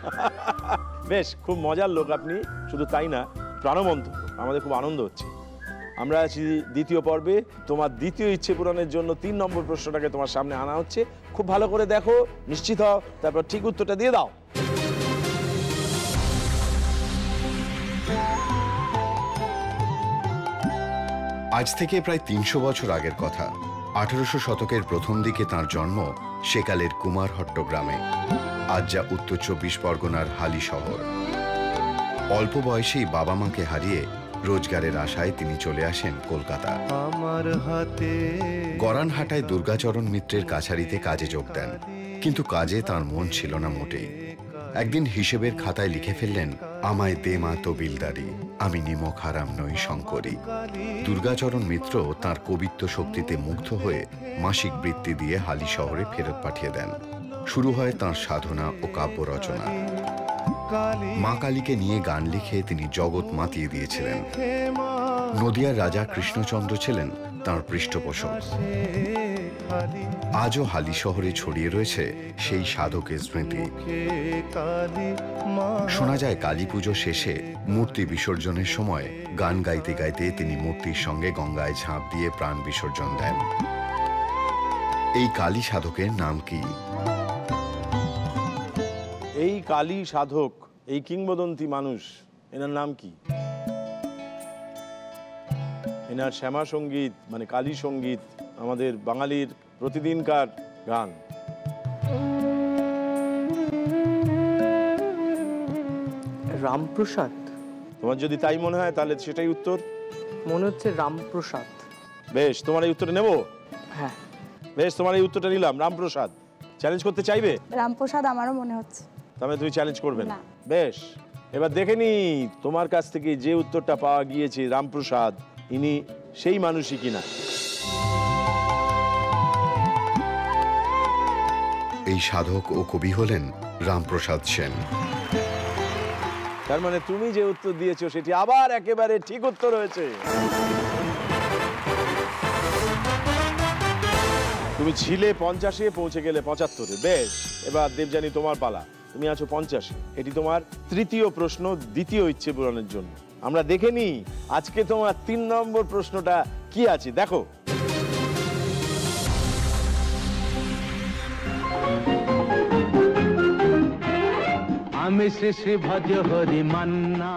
বেশ, খুব মজার লোক আপনি, শুধু তাই না, প্রাণবন্ত। আমাদের খুব আনন্দ হচ্ছে। আমরা আছি দ্বিতীয় পর্বে। তোমার দ্বিতীয় ইচ্ছে পূরণের জন্য 3 নম্বর প্রশ্নটাকে তোমার সামনে আনা হচ্ছে। খুব ভালো করে দেখো, নিশ্চিত হও, তারপর ঠিক উত্তরটা দিয়ে দাও। আজ থেকে প্রায় 300 বছর আগের কথা। 1800 শতকের প্রথম দিকে তার জন্ম সেকালের কুমারহট্ট গ্রামে, আজ যা উত্তর 24 পরগনার হালি শহর। অল্প বয়সেই বাবা মাকে হারিয়ে রোজগারের আশায় তিনি চলে আসেন কলকাতা। গরানহাটায় দুর্গাচরণ মিত্রের কাছারিতে কাজে যোগ দেন, কিন্তু কাজে তার মন ছিল না মোটেই। একদিন হিসেবের খাতায় লিখে ফেললেন, আমায় দে মা তবিলদারি, আমি নিমক হারাম নই শঙ্করী। দুর্গাচরণ মিত্র তার কবিত্ব শক্তিতে মুগ্ধ হয়ে মাসিক বৃত্তি দিয়ে হালি শহরে ফেরত পাঠিয়ে দেন। শুরু হয় তাঁর সাধনা ও কাব্য রচনা। মা কালীকে নিয়ে গান লিখে তিনি জগৎ মাতিয়ে দিয়েছিলেন। নদিয়ার রাজা কৃষ্ণচন্দ্র ছিলেন তাঁর পৃষ্ঠপোষক। আজও হালি শহরে ছড়িয়ে রয়েছে সেই সাধকের স্মৃতি। শোনা যায় কালী পুজো শেষে মূর্তি বিসর্জনের সময় গান গাইতে গাইতে তিনি মূর্তির সঙ্গে গঙ্গায় ঝাঁপ দিয়ে প্রাণ বিসর্জন দেন। এই কালী সাধকের নাম কি? এই কালী সাধক, এই কিংবদন্তি মানুষ, এনার নাম কি? এনার শ্যামা সঙ্গীত মানে কালী সঙ্গীত আমাদের বাঙালির প্রতিদিনকার গান। রামপ্রসাদ। তোমার যদি তাই মনে হয় তাহলে সেটাই উত্তর। মনে হচ্ছে রামপ্রসাদ। বেশ, তোমার এই উত্তরটা নেব। হ্যাঁ, বেশ, তোমার এই উত্তরটা নিলাম, রামপ্রসাদ। চ্যালেঞ্জ করতে চাইবে? রামপ্রসাদ আমারও মনে হচ্ছে। তবে তুমি চ্যালেঞ্জ করবে না? না। বেশ, এবার দেখে নি তোমার কাছ থেকে যে উত্তরটা পাওয়া গিয়েছে রামপ্রসাদ, ইনি সেই মানুষই কিনা। এই সাধক ও কবি হলেন রামপ্রসাদ সেন। তার মানে তুমি যে উত্তর দিয়েছো সেটি আবার একেবারে ঠিক উত্তর হয়েছে। তুমি ছিলে 50-এ, পৌঁছে গেলে 75-এ। বেশ, এবার দেবযানী তোমার পালা। তুমি আছো 50-এ। এটি তোমার তৃতীয় প্রশ্ন দ্বিতীয় ইচ্ছে পূরণের জন্য। আমরা দেখে নিই আজকে তোমার 3 নম্বর প্রশ্নটা কি আছে, দেখো। আমি শ্রী শ্রী ভজ হরি মান্না।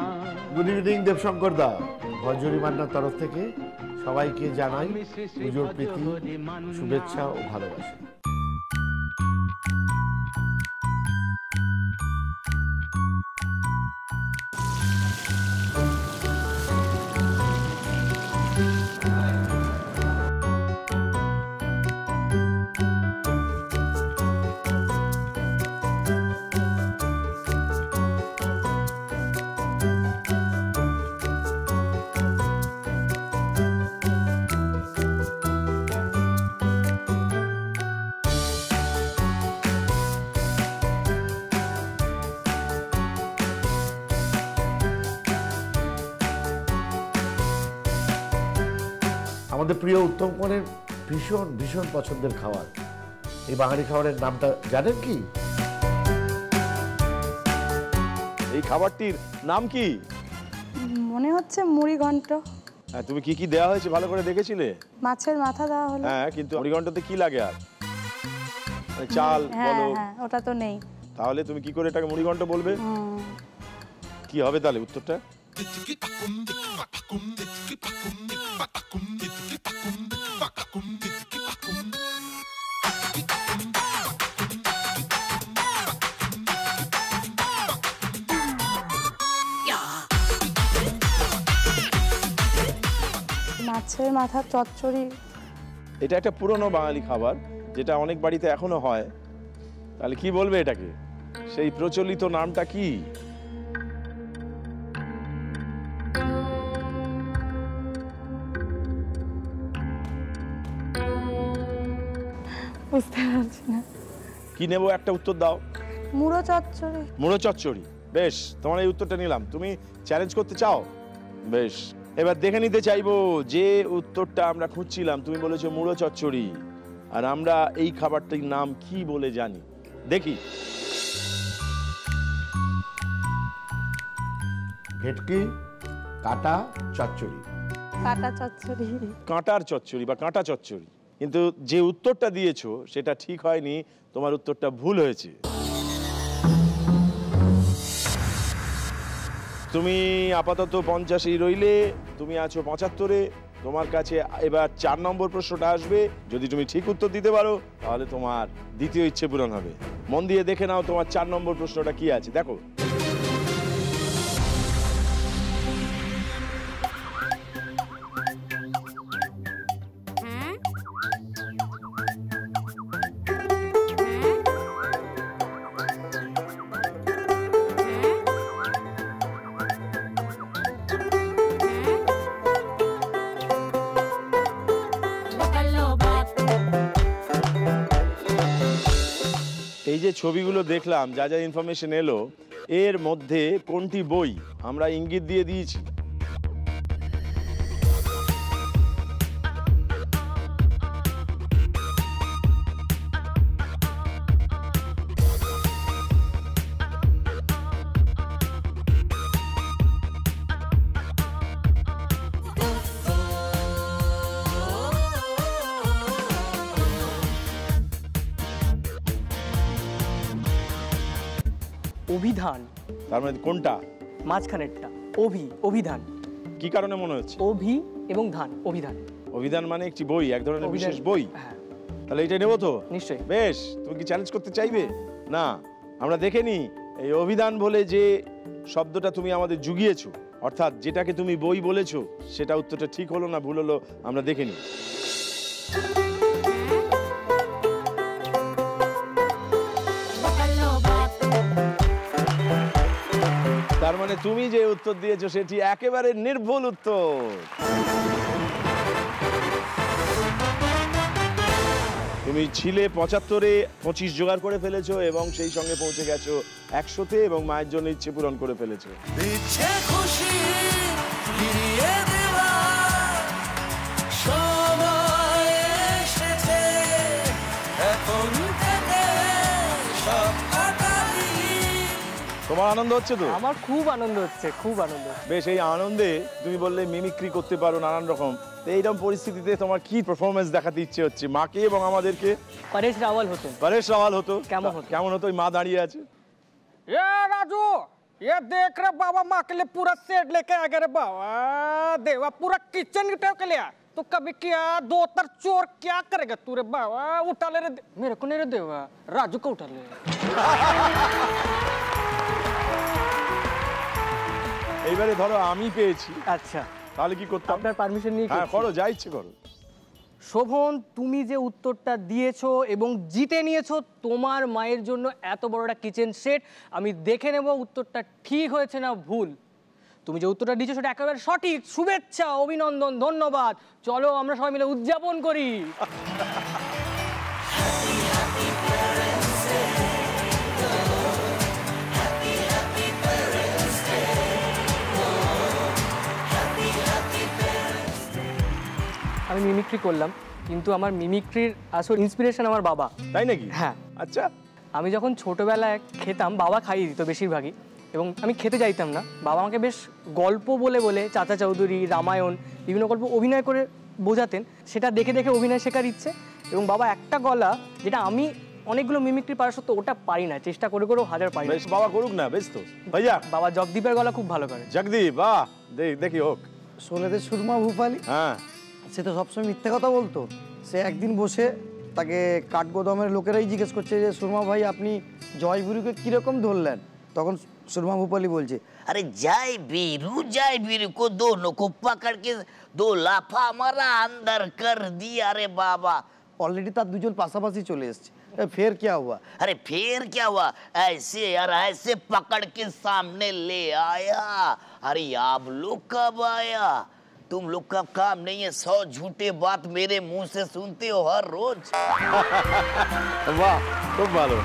গুড ইভিনিং দেবশঙ্কর দা, ভজহরি মান্নার তরফ থেকে সবাইকে জানাই পুজোর প্রীতি, শুভেচ্ছা ও ভালোবাসা। আমাদের প্রিয় উত্তম কুমারের ভীষণ ভীষণ পছন্দের খাবার, এই বাঙালি খাবারের নামটা জানেন কি? এই খাবারটির নাম কি? মনে হচ্ছে মুড়ি ঘন্ট। হ্যাঁ, তুমি কি কি দেওয়া হয়েছে ভালো করে দেখেছিলে? মাছের মাথা দেওয়া হলো। হ্যাঁ, কিন্তু মুড়ি ঘন্টতে কি লাগে আর? মানে চাল হ্যাঁ বলো। হ্যাঁ, ওটা তো নেই। তাহলে তুমি কি করে এটাকে মুড়ি ঘন্ট বলবে? কি হবে তাহলে উত্তরটা? মাছের মাথা চচ্চড়ি। এটা একটা পুরনো বাঙালি খাবার, যেটা অনেক বাড়িতে এখনো হয়। তাহলে কি বলবে এটাকে? সেই প্রচলিত নামটা কি? বুঝতে পারছি না। কি নেবো, একটা উত্তর দাও। মুড়ো চচ্চড়ি। মুড়ো চচ্চড়ি, বেশ, তোমার এই উত্তরটা নিলাম। তুমি চ্যালেঞ্জ করতে চাও? বেশ, এবার দেখে নিতে চাইবো যে উত্তরটা আমরা খুঁজছিলাম। তুমি বলেছো মুড়ো চচ্চড়ি, আর আমরা এই খাবারটির নাম কি বলে জানি, দেখি। ভেটকি, কাটা, চচ্চড়ি। কাটা চচ্চড়ি। কাঁটার চচ্চড়ি বা কাঁটা চচ্চড়ি। কিন্তু যে উত্তরটা দিয়েছো সেটা ঠিক হয়নি, তোমার উত্তরটা ভুল হয়েছে। তুমি আপাতত 50-ই রইলে, তুমি আছো 75-এ। তোমার কাছে এবার 4 নম্বর প্রশ্নটা আসবে। যদি তুমি ঠিক উত্তর দিতে পারো তাহলে তোমার দ্বিতীয় ইচ্ছে পূরণ হবে। মন দিয়ে দেখে নাও তোমার 4 নম্বর প্রশ্নটা কি আছে, দেখো। এই যে ছবিগুলো দেখলাম, যা যা ইনফরমেশন এলো, এর মধ্যে কোনটি বই আমরা ইঙ্গিত দিয়ে দিয়েছি? অভিধান। তার মানে কোনটা? মাঝখানেরটা, অভিধান। কি কারণে মনে হচ্ছে? অভি এবং ধান, অভিধান। অভিধান মানে একটি বই, এক ধরনের অভিধান, বিশেষ বই। হ্যাঁ। তাহলে এটা নেবো তো? নিশ্চয়ই। বেশ, তুমি কি চ্যালেঞ্জ করতে চাইবে? না, আমরা দেখে নি এই অভিধান বলে যে শব্দটা তুমি আমাদের জুগিয়েছো, অর্থাৎ যেটাকে তুমি বই বলেছো, সেটা উত্তরটা ঠিক হলো না ভুল হলো আমরা দেখে নি। তার মানে তুমি যে উত্তর দিয়েছো সেটি একেবারে নির্ভুল উত্তর। তুমি ছিলে 75-এ, 25 জোগাড় করে ফেলেছো এবং সেই সঙ্গে পৌঁছে গেছো 100-তে এবং মায়ের জন্য ইচ্ছে পূরণ করে ফেলেছো। তোমার আনন্দ হচ্ছে তো? আমার খুব আনন্দ হচ্ছে, খুব আনন্দ। বেশ, এই আনন্দে তুমি বললে মিমিক্রি করতে পারো নানান রকম। তো এইরকম পরিস্থিতিতে তোমার কি পারফরমেন্স দেখাতে ইচ্ছে হচ্ছে মাকে এবং আমাদেরকে? পরেশ রাওয়াল হতো। পরেশ রাওয়াল হতো? কেমন হতো? কেমন হতো? ওই মা দাঁড়িয়ে আছে। ये राजू, ये देख रहे बाबा माँ के लिए पूरा सेट लेके आ गए रे बाबा। देवा पूरा किचन उठा के लिया। तो कभी क्या दो तर चोर क्या करेगा तू रे बाबा? उठा ले रे, मेरे को नहीं रे देवा, राजू को उठा ले। এইবারে ধরো আমি পেয়েছি, আচ্ছা, তাহলে কি করতাম? আপনার পারমিশন নিয়ে হ্যাঁ, করো, যা ইচ্ছে করো। শোভন, তুমি যে উত্তরটা দিয়েছো এবং জিতে নিয়েছো তোমার মায়ের জন্য এত বড় একটা কিচেন সেট, আমি দেখে নেব উত্তরটা ঠিক হয়েছে না ভুল। তুমি যে উত্তরটা দিয়েছো সেটা একেবারে সঠিক। শুভেচ্ছা, অভিনন্দন, ধন্যবাদ। চলো আমরা সবাই মিলে উদযাপন করি। আমি মিমিক্রি করলাম, কিন্তু আমার মিমিক্রির আসল ইন্সপিরেশন আমার বাবা। তাই নাকি? হ্যাঁ। আচ্ছা। আমি যখন ছোটবেলায় খেতাম, বাবা খাইয়ে দিত বেশিরভাগই, এবং আমি খেতে চাইতাম না। বাবা আমাকে বেশ গল্প বলে বলে চাচা চৌধুরী, রামায়ণ, বিভিন্ন গল্প অভিনয় করে বোঝাতেন, সেটা দেখে দেখে অভিনয় শেখার ইচ্ছে। এবং বাবা একটা গলা যেটা আমি অনেকগুলো মিমিক্রি পারা সত্ত্বেও ওটা পারি না, চেষ্টা করে করেও হাজার পারি না। বেশ, বাবা করুক না, বেশ তো ভাইয়া। বাবা জগদীপের গলা খুব ভালো করে। জগদীপ, বাহ, দেখি হোক। শোলেদের সুরমা ভূপালি, হ্যাঁ, সে তো সবসময় মিথ্যে কথা বলতো। সে একদিন বসে তাকে কাঠগোদামের লোকেরাই জিজ্ঞেস করছে যে সুরমা ভাই আপনি জয়বীরুকে কিরকম ধরলেন? তখন সুরমা ভূপালি বলছে, अरे जय बीरू को दोनों को पकड़ के 2 लाफा हमारा अंदर कर दिया। अरे बाबा, অলরেডি তার দুজন পাশাপাশি চলে এসছে। ফের क्या हुआ? अरे फिर क्या हुआ, ऐसे यार ऐसे पकड़ के सामने ले आया। अरे आप लोग कब आया? तुम लोग का काम नहीं है 100 झूठे बात मेरे मुंह से सुनते हो हर रोज। বাহ, খুব ভালো।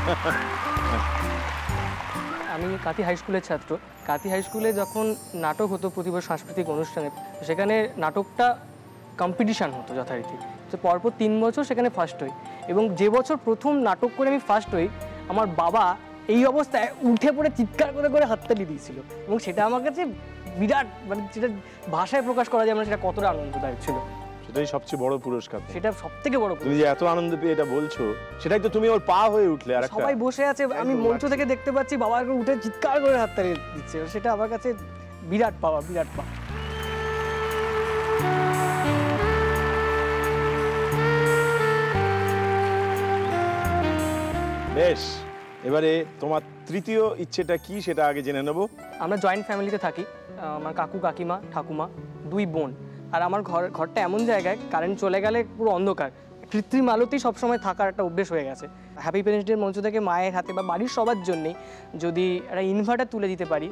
আমি কাতি হাই স্কুলের ছাত্র। কাতি হাই স্কুলে যখন নাটক হতো প্রতিবার সাংস্কৃতিক অনুষ্ঠানে, সেখানে নাটকটা কম্পিটিশান হতো যথারীতি। তো পরপর 3 বছর সেখানে ফার্স্ট হই, এবং যে বছর প্রথম নাটক করে আমি ফার্স্ট হই, আমার বাবা এই অবস্থায় উঠে পড়ে চিৎকার করে করে হাততালি দিয়েছিল, এবং সেটা আমার কাছে বিরাট, মানে যেটা ভাষায় প্রকাশ করা যায় না সেটা কতটা আনন্দদায়ক ছিল। সেটাই সবচেয়ে বড় পুরস্কার, সেটা সবথেকে বড়। তুমি যে এত আনন্দ পেয়ে এটা বলছো, সেটাই তো তুমি ওর পা হয়ে উঠলে। আর সবাই বসে আছে, আমি মঞ্চ থেকে দেখতে পাচ্ছি বাবা উঠে চিৎকার করে হাততালি দিচ্ছে, সেটা আমার কাছে বিরাট পাওয়া, বিরাট পাওয়া। বেশ, এবারে তোমার তৃতীয় ইচ্ছেটা কি সেটা আগে জেনে নেব। আমরা জয়েন্ট ফ্যামিলিতে থাকি, আমার কাকু কাকিমা ঠাকুমা 2 বোন, আর আমার ঘরটা এমন জায়গায় কারেন্ট চলে গেলে পুরো অন্ধকার, কৃত্রিম আলোতেই সবসময় থাকার একটা অভ্যেস হয়ে গেছে। হ্যাপি প্যারেন্টস ডের মঞ্চ থেকে মায়ের হাতে বা বাড়ির সবার জন্যেই যদি একটা ইনভার্টার তুলে দিতে পারি,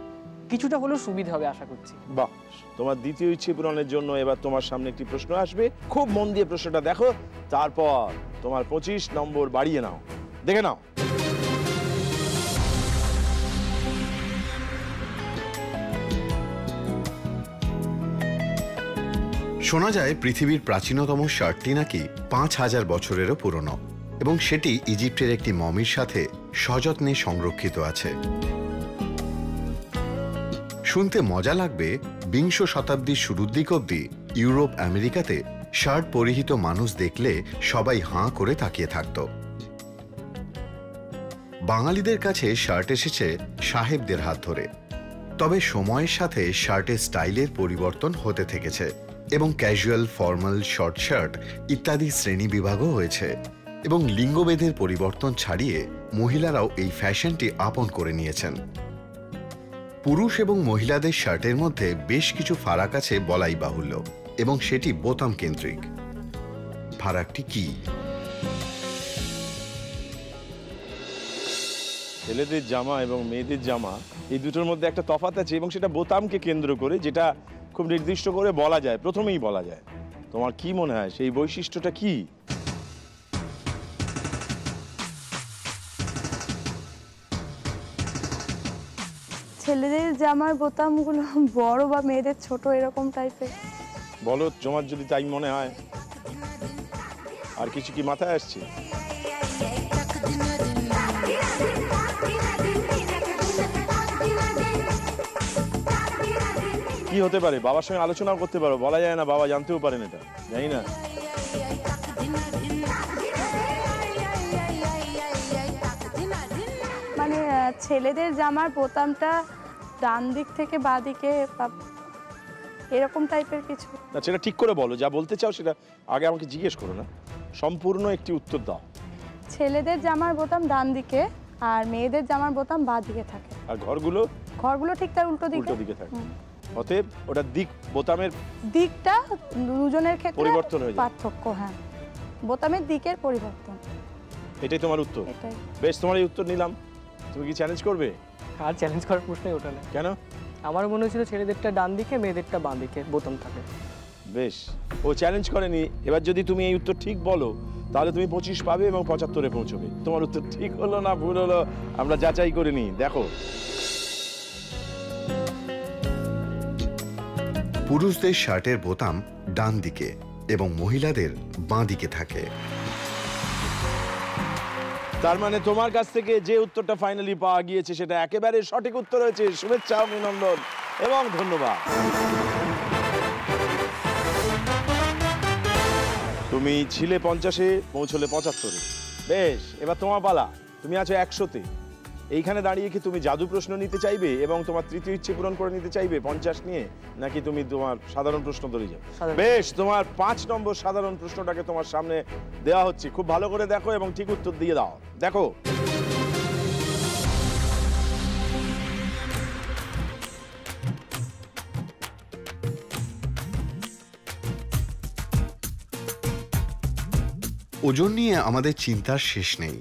কিছুটা হলেও সুবিধা হবে আশা করছি। বাহ, তোমার দ্বিতীয় ইচ্ছে পূরণের জন্য এবার তোমার সামনে একটি প্রশ্ন আসবে। খুব মন দিয়ে প্রশ্নটা দেখো, তারপর তোমার 25 নম্বর বাড়িয়ে নাও। দেখে নাও। শোনা যায় পৃথিবীর প্রাচীনতম শার্টটি নাকি 5000 বছরেরও পুরনো, এবং সেটি ইজিপ্টের একটি মমির সাথে সযত্নে সংরক্ষিত আছে। শুনতে মজা লাগবে, 20 শতাব্দীর শুরুর দিক অবধি ইউরোপ আমেরিকাতে শার্ট পরিহিত মানুষ দেখলে সবাই হাঁ করে তাকিয়ে থাকত। বাঙালিদের কাছে শার্ট এসেছে সাহেবদের হাত ধরে, তবে সময়ের সাথে শার্টের স্টাইলের পরিবর্তন হতে থেকেছে, এবং ক্যাজুয়াল, ফর্মাল, শর্ট শার্ট ইত্যাদি শ্রেণী বিভাগও হয়েছে, এবং লিঙ্গভেদের পরিবর্তন ছাড়িয়ে মহিলারাও এই ফ্যাশনটি আপন করে নিয়েছেন। পুরুষ এবং মহিলাদের শার্টের মধ্যে বেশ কিছু ফারাক আছে বলাই বাহুল্য, এবং সেটি বোতাম কেন্দ্রিক। ফারাকটি কি? ছেলেদের জামা এবং মেয়েদের জামা এই দুটোর মধ্যে একটা তফাৎ আছে, এবং সেটা বোতামকে কেন্দ্র করে, যেটা খুব নির্দিষ্ট করে বলা যায়, প্রথমেই বলা যায়। তোমার কি মনে হয় সেই বৈশিষ্ট্যটা কি? ছেলেদের জামার বোতামগুলো বড় বা মেয়েদের ছোট এরকম টাইপের। বলো তোমার যদি তাই মনে হয়। আর কিছু কি মাথায় আসছে? কি হতে পারে? বাবার সঙ্গে আলোচনাও করতে পারো, বলা যায় না, বাবা জানতেও পারেন এটা, জানি না। মানে ছেলেদের জামার বোতামটা ডান দিক থেকে বাঁ দিকে এরকম টাইপের কিছু। না, সেটা ঠিক করে বলো, যা বলতে চাও সেটা আগে আমাকে জিজ্ঞেস করো না, সম্পূর্ণ একটি উত্তর দাও। ছেলেদের জামার বোতাম ডান দিকে আর মেয়েদের জামার বোতাম বাঁ দিকে থাকে। আর ঘরগুলো ঠিক তার উল্টো দিকে থাকে। অতএব ওটা দিক, বোতামের দিকটা দুজনের ক্ষেত্রে পরিবর্তন হয়ে যায়, পার্থক্য। হ্যাঁ, বোতামের দিকের পরিবর্তন। এটাই তোমার উত্তর? এটাই। বেশ, তোমার এই উত্তর নিলাম। তুমি কি চ্যালেঞ্জ করবে? আর চ্যালেঞ্জ করার প্রশ্নই ওঠে না। কেন? আমার মনে হয়েছিল ছেলেদেরটা ডান দিকে, মেয়েদেরটা বাঁ দিকে বোতাম থাকে। বেশ, ও চ্যালেঞ্জ করেনি। এবার যদি তুমি এই উত্তর ঠিক বলো, তাহলে তুমি 25 পাবে এবং 75-এ পৌঁছবে। তোমার উত্তর ঠিক হলো না ভুল হলো আমরা যাচাই করে নিই। দেখো, পুরুষদের শার্টের বোতাম ডান দিকে এবং মহিলাদের বাঁ দিকে থাকে। তার মানে তোমার কাছ থেকে যে উত্তরটা ফাইনালি পাওয়া গিয়েছে সেটা একেবারে সঠিক উত্তর হয়েছে। শুভেচ্ছা, অভিনন্দন এবং ধন্যবাদ। তুমি ছিলে 50-এ, পৌঁছলে 75-এ। বেশ, এবার তোমার পালা। তুমি আছো 100-তে। এইখানে দাঁড়িয়ে কি তুমি জাদু প্রশ্ন নিতে চাইবে এবং তোমার তৃতীয় ইচ্ছে পূরণ করে নিতে চাইবে 50 নিয়ে, নাকি তুমি তোমার সাধারণ প্রশ্ন ধরে যাবে? বেশ, তোমার 5 নম্বর সাধারণ প্রশ্নটাকে তোমার সামনে দেওয়া হচ্ছে। খুব ভালো করে দেখো এবং ঠিক উত্তর দিয়ে দাও। দেখো, ওজন নিয়ে আমাদের চিন্তার শেষ নেই।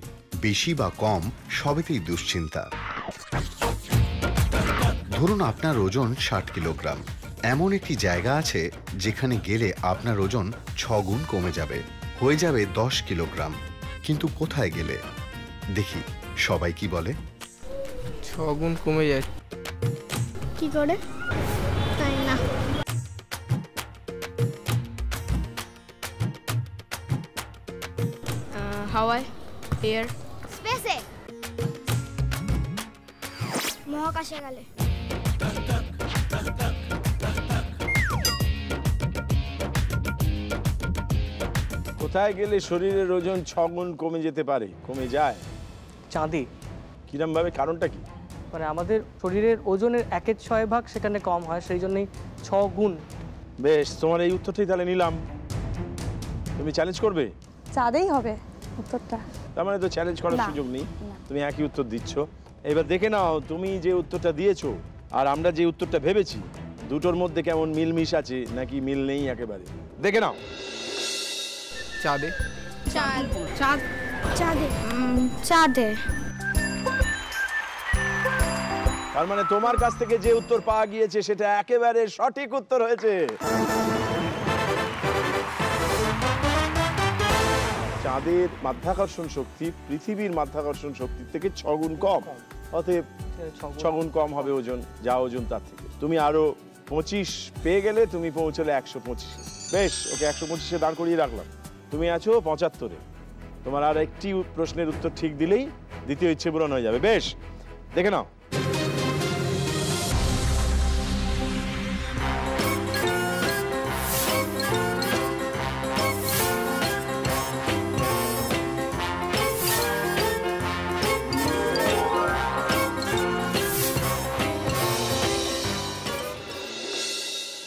বেশি বা কম সবেতেই দুশ্চিন্তা। ধরুন আপনার ওজন 60 কিলোগ্রাম। এমন একটি জায়গা আছে যেখানে গেলে আপনার ওজন 6 গুণ কমে যাবে, হয়ে যাবে 10 কিলোগ্রাম। কিন্তু কোথায় গেলে? দেখি সবাই কি বলে। 6 গুণ কমে যায় কি করে? তাই না, হাওয়ায়, এয়ার, স্পেসে, মহাকাশে গেলে। কোথায় গেলে শরীরের ওজন 6 গুণ কমে যেতে পারে, কমে যায়? চাঁদে। কিরম ভাবে? কারণটা কি? মানে আমাদের শরীরের ওজনের 1/6 ভাগ সেখানে কম হয়, সেই জন্যই 6 গুণ। বেশ, তোমার এই উত্তরটাই তাহলে নিলাম। তুমি চ্যালেঞ্জ করবে? চাঁদেই হবে উত্তরটা। তার মানে তো চ্যালেঞ্জ করার সুযোগ নেই, তুমি একই উত্তর দিচ্ছ। এবার দেখে নাও তুমি যে উত্তরটা দিয়েছো আর আমরা যে উত্তরটা ভেবেছি দুটোর মধ্যে কেমন মিলমিশ আছে নাকি মিল নেই একেবারে। দেখে নাও। চাঁদে। চাঁদে। চাঁদে। তার মানে তোমার কাছ থেকে যে উত্তর পাওয়া গিয়েছে সেটা একেবারে সঠিক উত্তর হয়েছে। চাঁদের মাধ্যাকর্ষণ শক্তি পৃথিবীর মাধ্যাকর্ষণ শক্তির থেকে 6 গুণ কম, অতএব 6 গুণ কম হবে ওজন, যা ওজন তার থেকে। তুমি আরো 25 পেয়ে গেলে তুমি পৌঁছলে 125-এ। বেশ, ওকে 125-এ দাঁড় করিয়ে রাখলাম। তুমি আছো 75-এ। তোমার আর একটি প্রশ্নের উত্তর ঠিক দিলেই দ্বিতীয় ইচ্ছে পূরণ হয়ে যাবে। বেশ, দেখে নাও।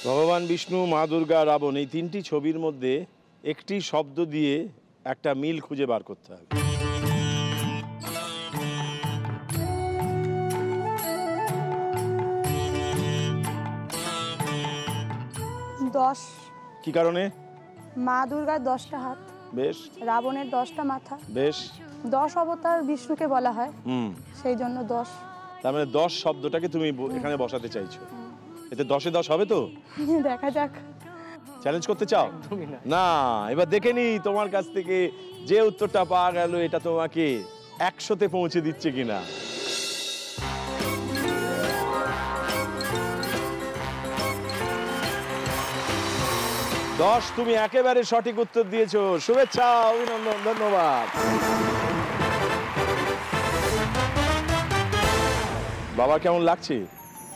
ভগবান বিষ্ণু, মা দুর্গা, রাবণ, এই 3টি ছবির মধ্যে একটি শব্দ দিয়ে একটা মিল খুঁজে বার করতে হবে। 10। কি কারণে? মা দুর্গার 10টা হাত, বেশ। রাবণের 10টা মাথা, বেশ। 10 অবতার বিষ্ণুকে বলা হয়, সেই জন্য 10। তার মানে 10 শব্দটাকে তুমি এখানে বসাতে চাইছো। এতে 10-এ 10 হবে তো? দেখা যাক। চ্যালেঞ্জ করতে চাও? না, এবার দেখে নি তোমার কাছ থেকে যে উত্তরটা পাওয়া গেল এটা তোমাকে 100-তে পৌঁছে দিচ্ছে কিনা। দশ, তুমি একেবারে সঠিক উত্তর দিয়েছো। শুভেচ্ছা, অভিনন্দন, ধন্যবাদ। বাবা কেমন লাগছে?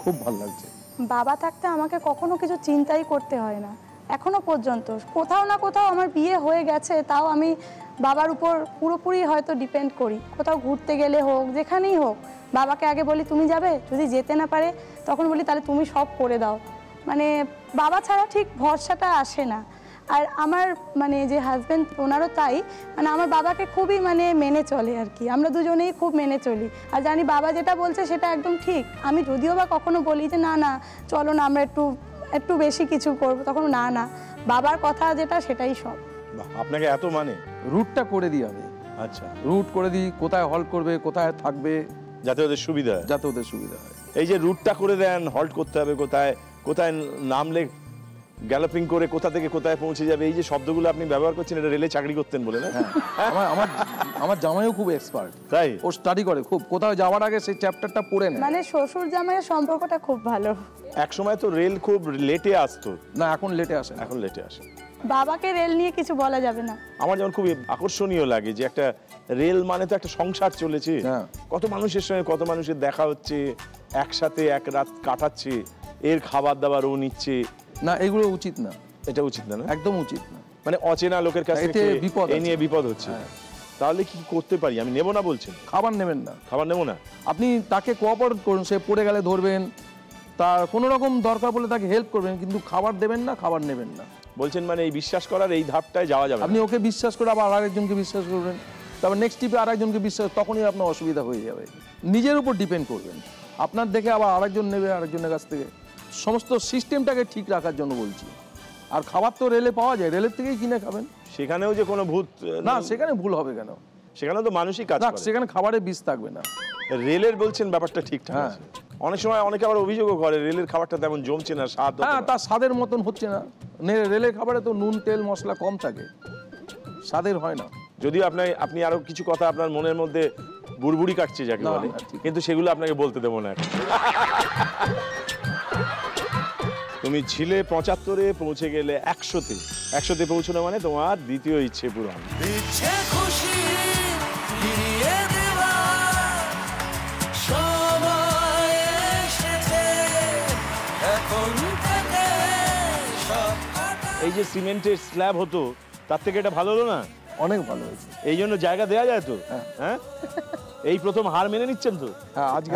খুব ভালো লাগছে। বাবা থাকতে আমাকে কখনো কিছু চিন্তাই করতে হয় না এখনো পর্যন্ত। কোথাও না কোথাও আমার বিয়ে হয়ে গেছে, তাও আমি বাবার উপর পুরোপুরি হয়তো ডিপেন্ড করি। কোথাও ঘুরতে গেলে হোক, যেখানেই হোক, বাবাকে আগে বলি তুমি যাবে, যদি যেতে না পারে তখন বলি তাহলে তুমি সব করে দাও। মানে বাবা ছাড়া ঠিক ভরসাটা আসে না। আর আমার মানে যে হাজব্যান্ড, ওনারও তাই। মানে আমার বাবাকে খুবই মানে মেনে চলে আর কি, আমরা দুজনেই খুব মেনে চলি। আর জানি বাবা যেটা বলছে সেটা একদম ঠিক। আমি যদিও বা কখনো বলি যে না না চলো না আমরা একটু বেশি কিছু করবো, তখন না না, বাবার কথা যেটা সেটাই সব। আপনাকে এত মানে রুটটা করে দিই আমি। আচ্ছা, রুট করে দিই, কোথায় হল্ট করবে, কোথায় থাকবে, যাতে ওদের সুবিধা হয়। যাতে ওদের সুবিধা হয়। এই যে রুটটা করে দেন, হল্ট করতে হবে কোথায়, কোথায় নামলে গ্যালোপিং করে কোথা থেকে কোথায় পৌঁছে যাবে, এই যে শব্দগুলো আপনি ব্যবহার করছেন, এটা রেলে চাকরি করতেন বলে না? আমার জামাইও খুব এক্সপার্ট, তাই ও স্টাডি করে খুব, কোথাও যাওয়ার আগে সেই চ্যাপ্টারটা পড়ে নেয়। মানে শ্বশুর জামাইয়ের সম্পর্কটা খুব ভালো। এক সময় তো রেল খুব লেটে আসতো। না, এখন লেটে আসে। এখন লেটে আসে। বাবাকে রেল নিয়ে কিছু বলা যাবে না। আমার যেমন খুব আকর্ষণীয় লাগে যে একটা রেল মানে তো একটা সংসার চলেছে, কত মানুষের সঙ্গে কত মানুষের দেখা হচ্ছে, একসাথে এক রাত কাটাচ্ছে, এর খাবার দাবার ও নিচ্ছে। না, এগুলো উচিত না। এটা উচিত না, একদম উচিত না। মানে অচেনা লোকের কাছে এই নিয়ে বিপদ হচ্ছে। তাহলে কি করতে পারি? আমি নেব না বলছেন? খাবার নেবেন না। খাবার নেব না? আপনি তাকে কোঅপারেট করুন, সে পড়ে গেলে ধরবেন, তার কোনো রকম দরকার পড়লে তাকে হেল্প করবেন, কিন্তু খাবার দেবেন না, খাবার নেবেন না। বলছেন মানে এই বিশ্বাস করার এই ধাপটায় যাওয়া যাবে? আপনি ওকে বিশ্বাস করে আবার আরেকজনকে বিশ্বাস করবেন, তারপর নেক্সট টিপে আরেকজনকে বিশ্বাস, তখনই আপনার অসুবিধা হয়ে যাবে। নিজের উপর ডিপেন্ড করবেন, আপনার দেখে আবার আরেকজন নেবে আরেকজনের কাছ থেকে। সমস্ত সিস্টেমটাকে ঠিক রাখার জন্য বলছি। আর খাবার তো রেলে পাওয়া যায়, রেলের থেকেই কিনে খাবেন। সেখানেও যে কোনো ভূত না, সেখানে ভুল হবে কেন? সেখানে তো মানুষই কাজ করে, সেখানে খাবারে বিষ থাকবে না। রেলের বলছেন ব্যাপারটা ঠিকঠাক আছে। অনেক সময় অনেকে আবার অভিযোগও করে রেলের খাবারটা তেমন জমছে না, স্বাদ। হ্যাঁ, তার স্বাদের মতন হচ্ছে না। রেলের খাবারে তো নুন তেল মশলা কম থাকে, স্বাদের হয় না। যদিও আপনি আরো কিছু কথা আপনার মনের মধ্যে বুড়বুড়ি কাটছে যাকে বলে, কিন্তু সেগুলো আপনাকে বলতে দেবো না। তুমি ছিলে 75-এ, পৌঁছে গেলে 100-তে। 100-তে পৌঁছানো মানে তোমার দ্বিতীয় ইচ্ছে পূরণ। এই যে সিমেন্টের স্ল্যাব হতো, তার থেকে এটা ভালো হলো না? অনেক ভালো হয়েছে। এই জন্য জায়গা দেয়া যায় তো? হ্যাঁ, এই প্রথম হার মেনে নিচ্ছেন তো? হ্যাঁ, আজকে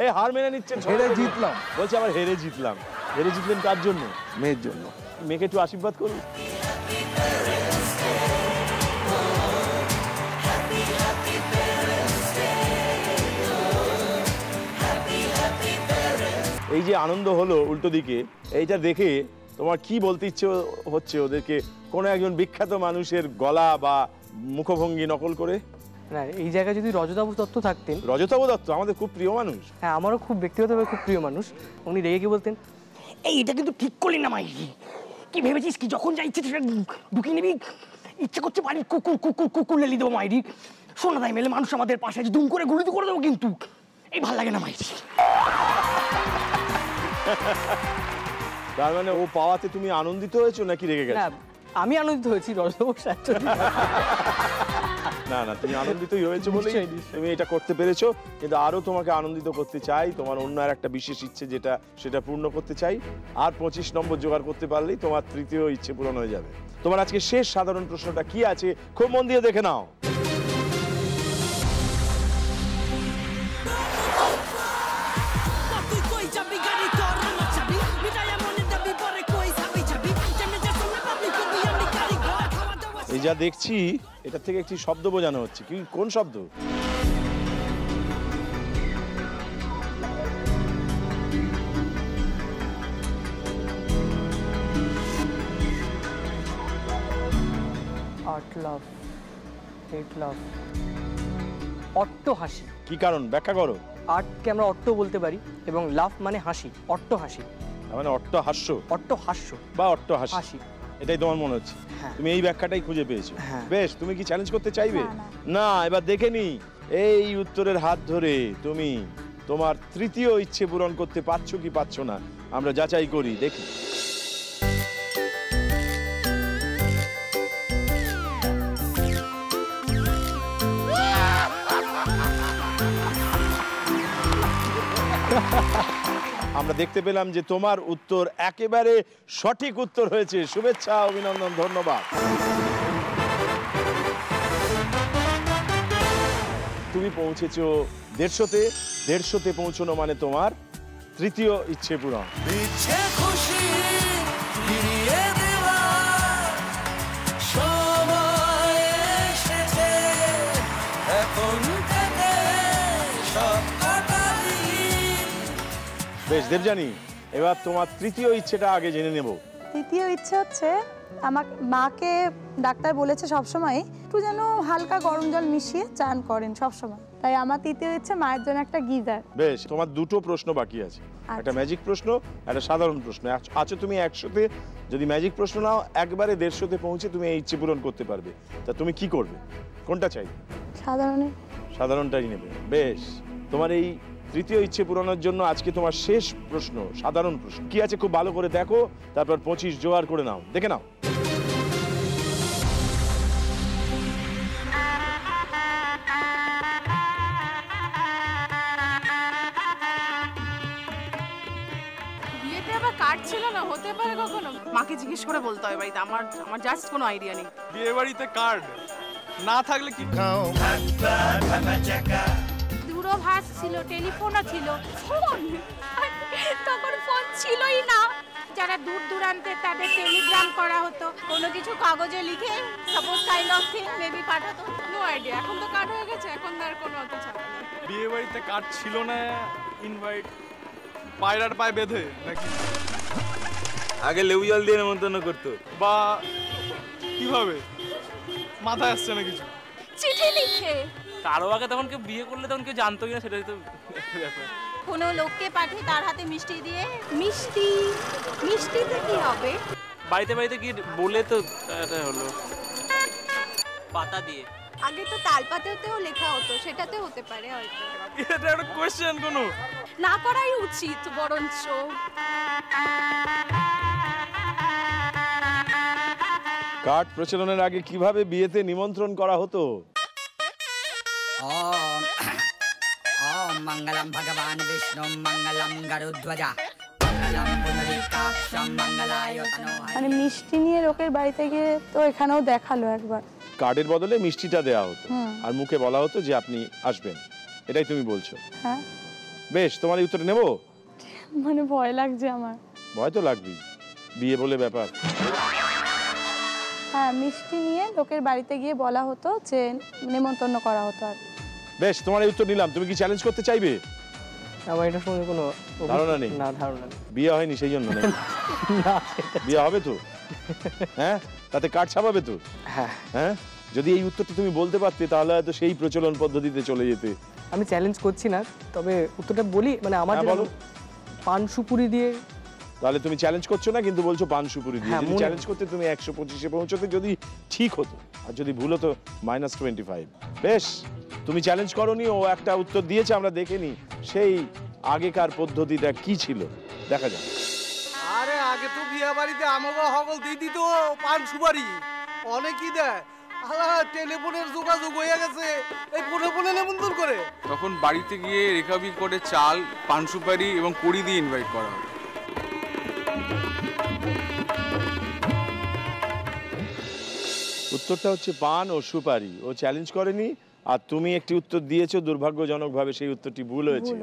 এই হার মেনে নিচ্ছেন? হেরে জিতলাম। বলছে আবার হেরে জিতলাম। হেরে জিতলেন কার জন্য? মেয়ের জন্য। মেয়েকে একটু আশীর্বাদ করুন। এই যে আনন্দ হলো উল্টো দিকে, এইটা দেখে তোমার কি বলতে ইচ্ছে হচ্ছে ওদেরকে? কোনো একজন বিখ্যাত মানুষের গলা বা মুখভঙ্গি নকল করে? না, এই জায়গায় যদি রজতাভ দত্ত থাকতেন। রজতাভ দত্ত আমাদের খুব প্রিয় মানুষ। হ্যাঁ, আমারও খুব ব্যক্তিগতভাবে খুব প্রিয় মানুষ। উনি রেগে গিয়ে বলতেন, এই এটা কিন্তু ঠিক করলি না মাই, কি ভেবেছিস কি যখন যা ইচ্ছে সেটা ঢুকিয়ে নিবি? ইচ্ছে করছে বাড়ির কুকুর কুকুর কুকুর লেলি দেবো মাইরি। শোনা দায় মেলে মানুষ আমাদের পাশে আছে, দুম করে গুলিতে করে দেবো, কিন্তু এই ভাল লাগে না মাইরি। তার মানে ও পাওয়াতে তুমি আনন্দিত হয়েছো নাকি রেগে গেছো? না, আমি আনন্দিত হয়েছি রজতাভ সাহায্য। না না, তুমি আনন্দিতই হয়েছো বলেই তুমি এটা করতে পেরেছো, কিন্তু আরো তোমাকে আনন্দিত করতে চাই। তোমার অন্য আর একটা বিশেষ ইচ্ছে যেটা, সেটা পূর্ণ করতে চাই। আর 25 নম্বর জোগাড় করতে পারলেই তোমার তৃতীয় ইচ্ছে পূরণ হয়ে যাবে। তোমার আজকে শেষ সাধারণ প্রশ্নটা কি আছে খুব মন দিয়ে দেখে নাও। এই যা দেখছি এটা থেকে একটি শব্দ বোঝানো হচ্ছে, কি কোন শব্দ? অট্ট হাসি। কি কারণ ব্যাখ্যা করো। আর্টকে আমরা অট্ট বলতে পারি এবং লাফ মানে হাসি, অট্ট হাসি। মানে অট্ট হাস্য, অট্ট হাস্য বা অট্ট হাসি, এটাই তোমার মনে হচ্ছে? তুমি এই ব্যাখ্যাটাই খুঁজে পেয়েছো। বেশ, তুমি কি চ্যালেঞ্জ করতে চাইবে? না, এবার দেখে নি এই উত্তরের হাত ধরে তুমি তোমার তৃতীয় ইচ্ছে পূরণ করতে পারছো কি পারছো না, আমরা যাচাই করি, দেখি। আমরা দেখতে পেলাম যে তোমার উত্তর একেবারে সঠিক উত্তর হয়েছে। শুভেচ্ছা, অভিনন্দন, ধন্যবাদ। তুমি পৌঁছেছো 150-তে। 150-তে পৌঁছানো মানে তোমার তৃতীয় ইচ্ছে পূরণ। বেশ দেবযানী, এবার তোমার তৃতীয় ইচ্ছেটা আগে জেনে নেব। তৃতীয় ইচ্ছে হচ্ছে, আমার মাকে ডাক্তার বলেছে সবসময় একটু যেন হালকা গরম জল মিশিয়ে চান করেন সবসময়, তাই আমার তৃতীয় ইচ্ছে মায়ের জন্য একটা গিজার। বেশ, তোমার দুটো প্রশ্ন বাকি আছে, একটা ম্যাজিক প্রশ্ন, একটা সাধারণ প্রশ্ন। আছো তুমি 100-তে, যদি ম্যাজিক প্রশ্ন নাও একবারে 150-তে পৌঁছে তুমি এই ইচ্ছে পূরণ করতে পারবে। তা তুমি কি করবে, কোনটা চাই? সাধারণটাই নেবে। বেশ, তোমার এই তৃতীয় ইচ্ছে পূরণের জন্য আজকে তোমার শেষ প্রশ্ন সাধারণ প্রশ্ন। কি আছে খুব ভালো করে দেখো, তারপর 25 জোগাড় করে নাও, দেখে নাও। হতে পারে কখনো? মাকে জিজ্ঞেস করে বলতে হয় বাড়িতে, আমার আমার জাস্ট কোনো আইডিয়া নেই। বিয়ে বাড়িতে কার্ড না থাকলে কি দূরভাষ ছিল, টেলিফোনও ছিল, ফোন তখন ফোন ছিলই না। যারা দূর দূরান্তে তাদের টেলিগ্রাম করা হতো, কোনো কিছু কাগজে লিখে suppose kind of thing maybe পাঠাতো। নো আইডিয়া, এখন তো কার্ড হয়ে গেছে, এখন আর কোনো অত ছাড়া নেই। বিয়ে বাড়িতে কার্ড ছিল না, ইনভাইট পায়রার পায়ে বেঁধে নাকি আগে লেবু জল দিয়ে নেমন্তন্ন করতো, বা কিভাবে মাথায় আসছে না কিছু? চিঠি লিখে। কারো আগে তখন কেউ বিয়ে করলে তখন কেউ জানতোই না, সেটাই তো ব্যাপার। কোনো লোককে পাঠিয়ে তার হাতে মিষ্টি দিয়ে, মিষ্টি মিষ্টিতে কি হবে? বাড়িতে বাড়িতে কি বলে তো এটা হলো পাতা দিয়ে। আগে তো তালপাতাতেও লেখা হতো, সেটাতে হতে পারে হয়তো। এটা একটা কোশ্চেন কোনো না করাই উচিত বরঞ্চ। কার্ড প্রচলনের আগে কিভাবে বিয়েতে নিমন্ত্রণ করা হতো? ओम ओम मंगलम भगवान विष्णु मंगलम गरुध्वजा मंगलम पुंडरीकाक्षं मंगलाय तनोहरि। মানে মিষ্টি নিয়ে লোকের বাড়িতে গিয়ে তো এখানেও দেখালো একবার। কার্ডের বদলে মিষ্টিটা দেওয়া হতো হুম। আর মুখে বলা হতো যে আপনি আসবেন, এটাই তুমি বলছো? হ্যাঁ। বেশ, তোমার এই উত্তর নেব? মানে ভয় লাগছে আমার। ভয় তো লাগবেই, বিয়ে বলে ব্যাপার। হ্যাঁ, মিষ্টি নিয়ে লোকের বাড়িতে গিয়ে বলা হতো যে নিমন্ত্রণ করা হতো। আর বেশ, তোমার এই উত্তর নিলাম। তুমি কি চ্যালেঞ্জ করতে চাইবে? আমার এটা শুনে কোনো ধারণা নেই। না, ধারণা নেই। বিয়ে হয়নি সেই জন্য নাকি? বিয়ে হবে তো? হ্যাঁ, তাতে কার্ড ছাপাবে তো? হ্যাঁ। হ্যাঁ, যদি এই উত্তরটা তুমি বলতে পারতে তাহলে হয়তো সেই প্রচলন পদ্ধতিতে চলে যেতে। আমি চ্যালেঞ্জ করছি না, তবে উত্তরটা বলি। মানে আমার বলো। পান সুপুরি দিয়ে। তাহলে তুমি চ্যালেঞ্জ করছো না, কিন্তু বলছো পান সুপুরি দিয়ে। হ্যাঁ, যদি চ্যালেঞ্জ করতে তুমি 125-এ পৌঁছতে যদি ঠিক হতো, আর যদি ভুল হতো -25। বেশ, তুমি চ্যালেঞ্জ করনি, ও একটা উত্তর দিয়েছে, আমরা দেখে নি সেই আগেকার পদ্ধতিটা কি ছিল, দেখা যাক। আরে আগে তো বিয়ে বাড়িতে আমাকে হগল দিয়ে দিত পান সুপারি, অনেকই দেয়। টেলিফোনের যোগাযোগ হয়ে গেছে, এই ফোনে ফোনে নিমন্ত্রণ করে। তখন বাড়িতে গিয়ে রেকাবি করে চাল, পান সুপারি এবং কড়ি দিয়ে ইনভাইট করা হয়। উত্তরটা হচ্ছে পান ও সুপারি। ও চ্যালেঞ্জ করেনি, আর তুমি একটি উত্তর দিয়েছো, দুর্ভাগ্যজনকভাবে সেই উত্তরটি ভুল হয়েছে।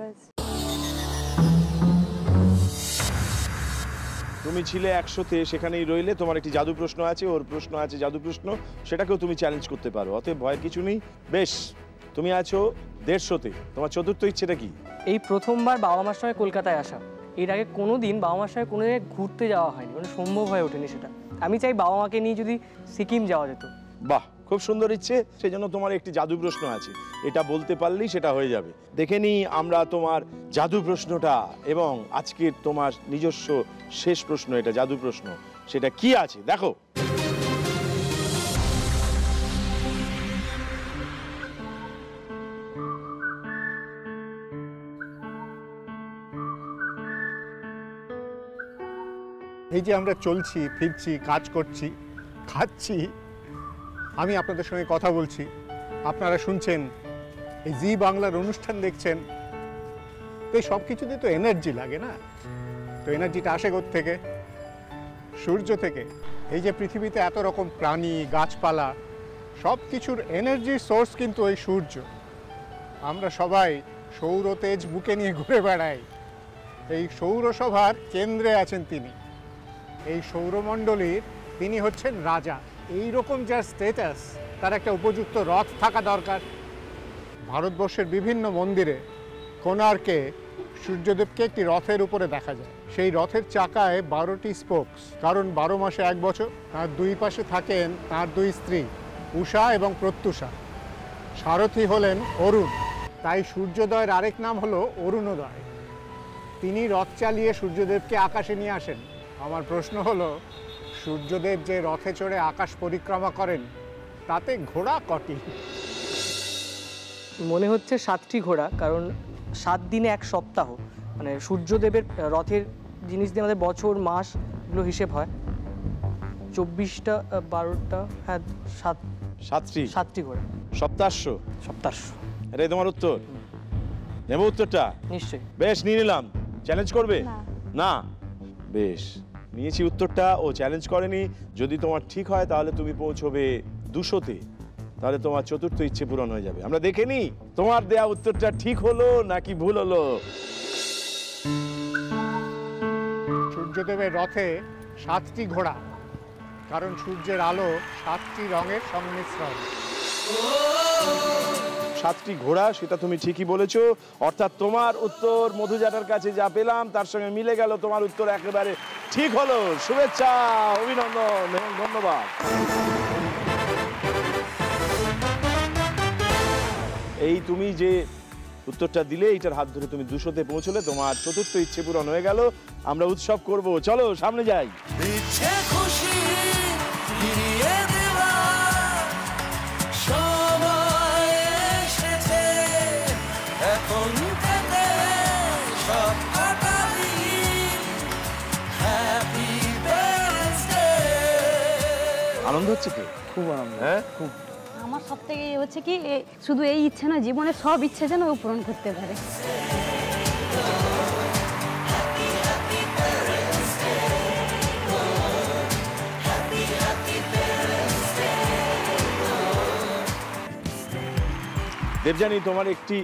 তুমি ছিলে 100-তে, সেখানেই রইলে। তোমার একটি জাদু প্রশ্ন আছে, ওর প্রশ্ন আছে জাদু প্রশ্ন, সেটাকেও তুমি চ্যালেঞ্জ করতে পারো, অতএব ভয়ের কিছু নেই। বেশ, তুমি আছো 150-তে। তোমার চতুর্থ ইচ্ছেটা কি? এই প্রথমবার বাবা মার সঙ্গে কলকাতায় আসা। এর আগে কোনো দিন বাবা মার সঙ্গে কোনো জায়গায় ঘুরতে যাওয়া হয়নি, মানে সম্ভব হয়ে ওঠেনি সেটা। আমি চাই বাবা মাকে নিয়ে যদি সিকিম যাওয়া যেত। বাহ, খুব সুন্দর ইচ্ছে। সেই জন্য তোমার একটি জাদু প্রশ্ন আছে, এটা বলতে পারলেই সেটা হয়ে যাবে। দেখে নিই আমরা তোমার জাদু প্রশ্নটা, এবং আজকের তোমার নিজস্ব শেষ প্রশ্ন, এটা জাদু প্রশ্ন, সেটা কি আছে দেখো। এই যে আমরা চলছি ফিরছি, কাজ করছি, খাচ্ছি, আমি আপনাদের সঙ্গে কথা বলছি, আপনারা শুনছেন, এই জি বাংলার অনুষ্ঠান দেখছেন, তো এই সব কিছুতে তো এনার্জি লাগে না? তো এনার্জিটা আসে কোত্থেকে? সূর্য থেকে। এই যে পৃথিবীতে এত রকম প্রাণী, গাছপালা, সব কিছুর এনার্জির সোর্স কিন্তু ওই সূর্য। আমরা সবাই সৌর তেজ বুকে নিয়ে ঘুরে বেড়াই। এই সৌরসভার কেন্দ্রে আছেন তিনি, এই সৌরমণ্ডলীর তিনি হচ্ছেন রাজা। এই রকম যার স্ট্যাটাস, তার একটা উপযুক্ত রথ থাকা দরকার। ভারতবর্ষের বিভিন্ন মন্দিরে কোণার্কে সূর্যদেবকে একটি রথের উপরে দেখা যায়। সেই রথের চাকায় 12টি স্পোকস, কারণ 12 মাসে 1 বছর। তার দুই পাশে থাকেন তার 2 স্ত্রী, উষা এবং প্রত্যুষা। সারথি হলেন অরুণ, তাই সূর্যোদয়ের আরেক নাম হলো অরুণোদয়। তিনি রথ চালিয়ে সূর্যদেবকে আকাশে নিয়ে আসেন। আমার প্রশ্ন হলো, সূর্যদেব যে রথে চড়ে আকাশ পরিক্রমা করেন, তাতে ঘোড়া কটি? মনে হচ্ছে 7টি ঘোড়া, কারণ 7 দিনে 1 সপ্তাহ। মানে সূর্যদেবের রথের জিনিস দিয়ে আমাদের বছর মাস এগুলো হিসেব হয়। 24টা 12টা, হ্যাঁ 7টি ঘোড়া। সপ্তাশ্ব। সপ্তাশ্ব, এটাই তোমার উত্তর? নেবো উত্তরটা? নিশ্চয়ই। বেশ, নিয়ে নিলাম। চ্যালেঞ্জ করবে না? বেশ, নিয়েছি উত্তরটা, ও চ্যালেঞ্জ করেনি। যদি তোমার ঠিক হয় তাহলে তুমি পৌঁছবে 200-তে, তাহলে তোমার চতুর্থ ইচ্ছে পূরণ হয়ে যাবে। আমরা দেখে নিই তোমার দেয়া উত্তরটা ঠিক হলো নাকি ভুল হলো। সূর্যদেবের রথে 7টি ঘোড়া, কারণ সূর্যের আলো 7টি রঙের সংমিশ্রণ। 7টি ঘোড়া, সেটা তুমি ঠিকই বলেছো। অর্থাৎ তোমার উত্তর মধুজাটার কাছে যা পেলাম তার সঙ্গে মিলে গেল। তোমার উত্তর একেবারে ঠিক হলো। শুভেচ্ছা, অভিনন্দন এবং ধন্যবাদ। এই তুমি যে উত্তরটা দিলে, এইটার হাত ধরে তুমি 200-তে পৌঁছলে, তোমার চতুর্থ ইচ্ছে পূরণ হয়ে গেল। আমরা উৎসব করব, চলো সামনে যাই। আনন্দ হচ্ছে কি? খুব আনন্দ। হ্যাঁ, খুব। আমার সব থেকে হচ্ছে কি শুধু এই ইচ্ছে না, জীবনের সব ইচ্ছে যেন ও পূরণ করতে পারে। দেবযানী, তোমার একটি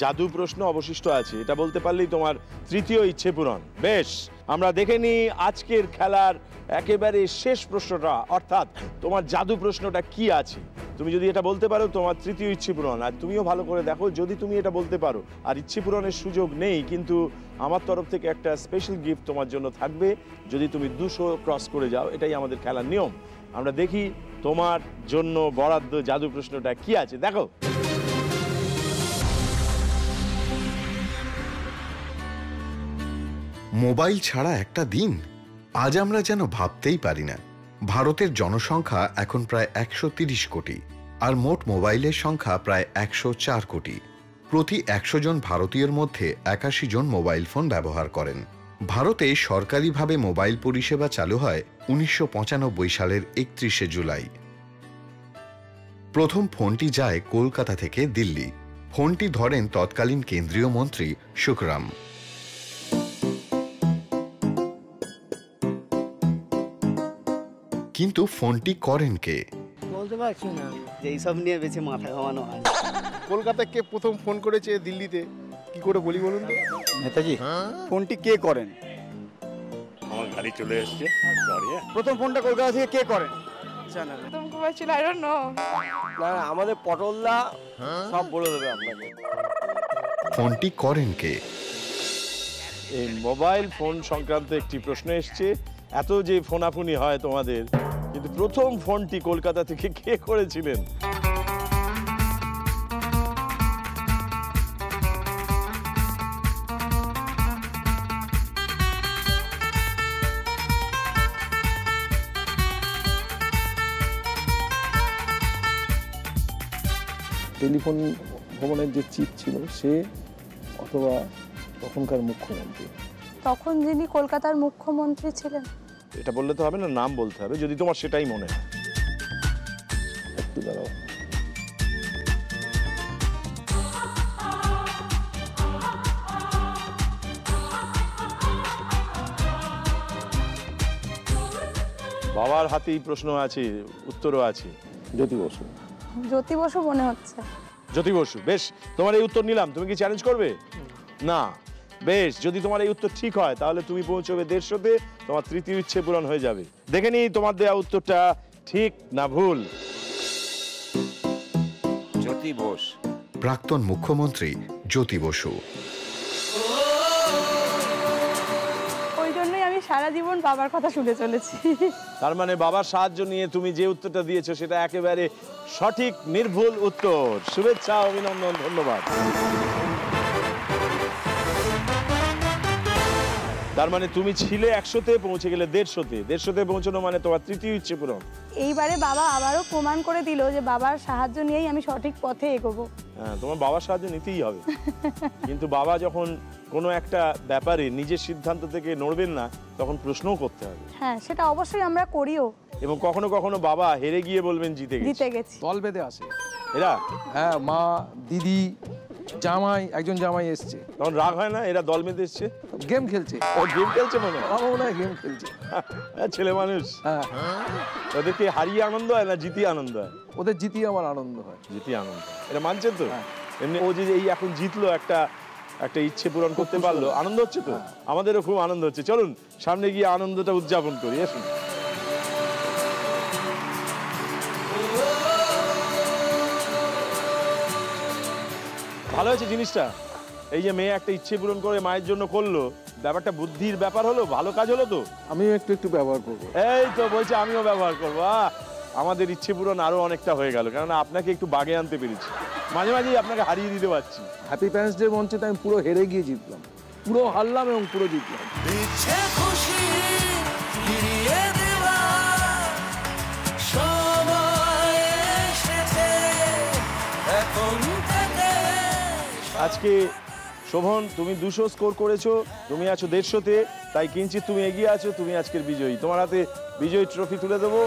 জাদু প্রশ্ন অবশিষ্ট আছে, এটা বলতে পারলেই তোমার তৃতীয় ইচ্ছে পূরণ। বেশ, আমরা দেখে নিই আজকের খেলার একেবারে শেষ প্রশ্নটা, অর্থাৎ তোমার জাদু প্রশ্নটা কি আছে। তুমি যদি এটা বলতে পারো তোমার তৃতীয় ইচ্ছে পূরণ। আর তুমিও ভালো করে দেখো, যদি তুমি এটা বলতে পারো আর ইচ্ছে পূরণের সুযোগ নেই, কিন্তু আমার তরফ থেকে একটা স্পেশাল গিফট তোমার জন্য থাকবে যদি তুমি 200 ক্রস করে যাও। এটাই আমাদের খেলার নিয়ম। আমরা দেখি তোমার জন্য বরাদ্দ জাদু প্রশ্নটা কি আছে। দেখো, মোবাইল ছাড়া একটা দিন আজ আমরা যেন ভাবতেই পারি না। ভারতের জনসংখ্যা এখন প্রায় 130 কোটি, আর মোট মোবাইলের সংখ্যা প্রায় 104 কোটি। প্রতি 100 জন ভারতীয়ের মধ্যে 81 জন মোবাইল ফোন ব্যবহার করেন। ভারতে সরকারিভাবে মোবাইল পরিষেবা চালু হয় 1995 সালের 31শে জুলাই। প্রথম ফোনটি যায় কলকাতা থেকে দিল্লি। ফোনটি ধরেন তৎকালীন কেন্দ্রীয় মন্ত্রী সুখরাম। কিন্তু ফোনটি করেন কে? বলতে পারছি না, যে এইসব নিয়ে বেশি মাথা ঘামানো হয়। কলকাতায় কে প্রথম ফোন করেছে দিল্লিতে, কি করে বলি বলুন তো? নেতাজি, ফোনটি কে করেন? আমার গাড়ি চলে এসছে। প্রথম ফোনটা কলকাতা থেকে কে করেন? প্রথম কবে ছিল আই ডোন্ট নো। না, আমাদের পটলদা সব বলে দেবে আপনাকে। ফোনটি করেন কে? এই মোবাইল ফোন সংক্রান্ত একটি প্রশ্ন এসছে। এত যে ফোনাফুনি হয় তোমাদের, কিন্তু প্রথম ফোনটি কলকাতা থেকে কে করেছিলেন? টেলিফোন ভবনের যে চিফ ছিল সে, অথবা তখনকার মুখ্যমন্ত্রী। তখন যিনি কলকাতার মুখ্যমন্ত্রী ছিলেন। এটা বললে তো হবে না, নাম বলতে হবে যদি তোমার সেটাই মনে হয়। একটু দাঁড়াও। বাবার হাতেই প্রশ্ন আছে, উত্তরও আছে। জ্যোতি বসু। জ্যোতি বসু মনে হচ্ছে। জ্যোতি বসু, বেশ, তোমার এই উত্তর নিলাম। তুমি কি চ্যালেঞ্জ করবে? না। বেশ, যদি তোমার এই উত্তর ঠিক হয় তাহলে তুমি পৌঁছবে 150-তে, তোমার তৃতীয় ইচ্ছে পূরণ হয়ে যাবে। দেখে নিই তোমার দেওয়া উত্তরটা ঠিক না ভুল। জ্যোতি বোস। প্রাক্তন মুখ্যমন্ত্রী জ্যোতি বসু। ওই জন্যই আমি সারা জীবন বাবার কথা শুনে চলেছি। তার মানে বাবার সাহায্য নিয়ে তুমি যে উত্তরটা দিয়েছো সেটা একেবারে সঠিক নির্ভুল উত্তর। শুভেচ্ছা, অভিনন্দন, ধন্যবাদ। তার মানে তুমি ছিলে 100-তে, পৌঁছে গেলে 150-তে। 150-তে পৌঁছানো মানে তোমার তৃতীয় ইচ্ছে পূরণ। এইবারে বাবা আবারও প্রমাণ করে দিল যে বাবার সাহায্য নিয়েই আমি সঠিক পথে এগোবো। হ্যাঁ, তোমার বাবার সাহায্য নিতেই হবে। কিন্তু বাবা যখন কোনো একটা ব্যাপারে নিজের সিদ্ধান্ত থেকে নড়বেন না, তখন প্রশ্নও করতে হবে। হ্যাঁ, সেটা অবশ্যই আমরা করিও। এবং কখনো কখনো বাবা হেরে গিয়ে বলবেন জিতে গেছি। জিতে গেছি। দল বেঁধে আসে এরা। হ্যাঁ, মা, দিদি, জামাই, একজন জামাই এসছে। তখন রাগ হয় না? এরা দল বেঁধে এসছে, গেম খেলছে। ও গেম খেলছে মনে হয়? আমার মনে হয় গেম খেলছে। ছেলে মানুষ। হ্যাঁ। ওদেরকে হারিয়ে আনন্দ হয় না জিতিয়ে আনন্দ হয়? ওদের জিতিয়ে আমার আনন্দ হয়। জিতিয়ে আনন্দ, এটা মানছেন তো? এমনি ও যে এই এখন জিতলো, একটা ইচ্ছে পূরণ করতে পারলো, আনন্দ হচ্ছে তো? আমাদেরও খুব আনন্দ হচ্ছে। চলুন সামনে গিয়ে আনন্দটা উদযাপন করি, আসুন। ভালো হয়েছে জিনিসটা। এই যে মেয়ে একটা ইচ্ছে পূরণ করে মায়ের জন্য করলো, ব্যাপারটা বুদ্ধির ব্যাপার হলো, ভালো কাজ হলো তো। আমিও একটু ব্যবহার করবো। এই তো বলছে আমিও ব্যবহার করবো। আমাদের ইচ্ছে পূরণ আরো অনেকটা হয়ে গেল, কেননা আপনাকে একটু বাগে আনতে পেরেছি, মাঝে মাঝেই আপনাকে হারিয়ে দিতে পারছি। হ্যাপি প্যারেন্টস ডে মঞ্চে আমি পুরো হেরে গিয়ে জিতলাম, পুরো হারলাম এবং পুরো জিতলাম। আজকে শোভন, তুমি 200 স্কোর করেছো, তুমি আছো 150-তে, তাই কিঞ্চিত তুমি এগিয়ে আছো। তুমি আজকের বিজয়ী, তোমার হাতে বিজয়ী ট্রফি তুলে দেবো।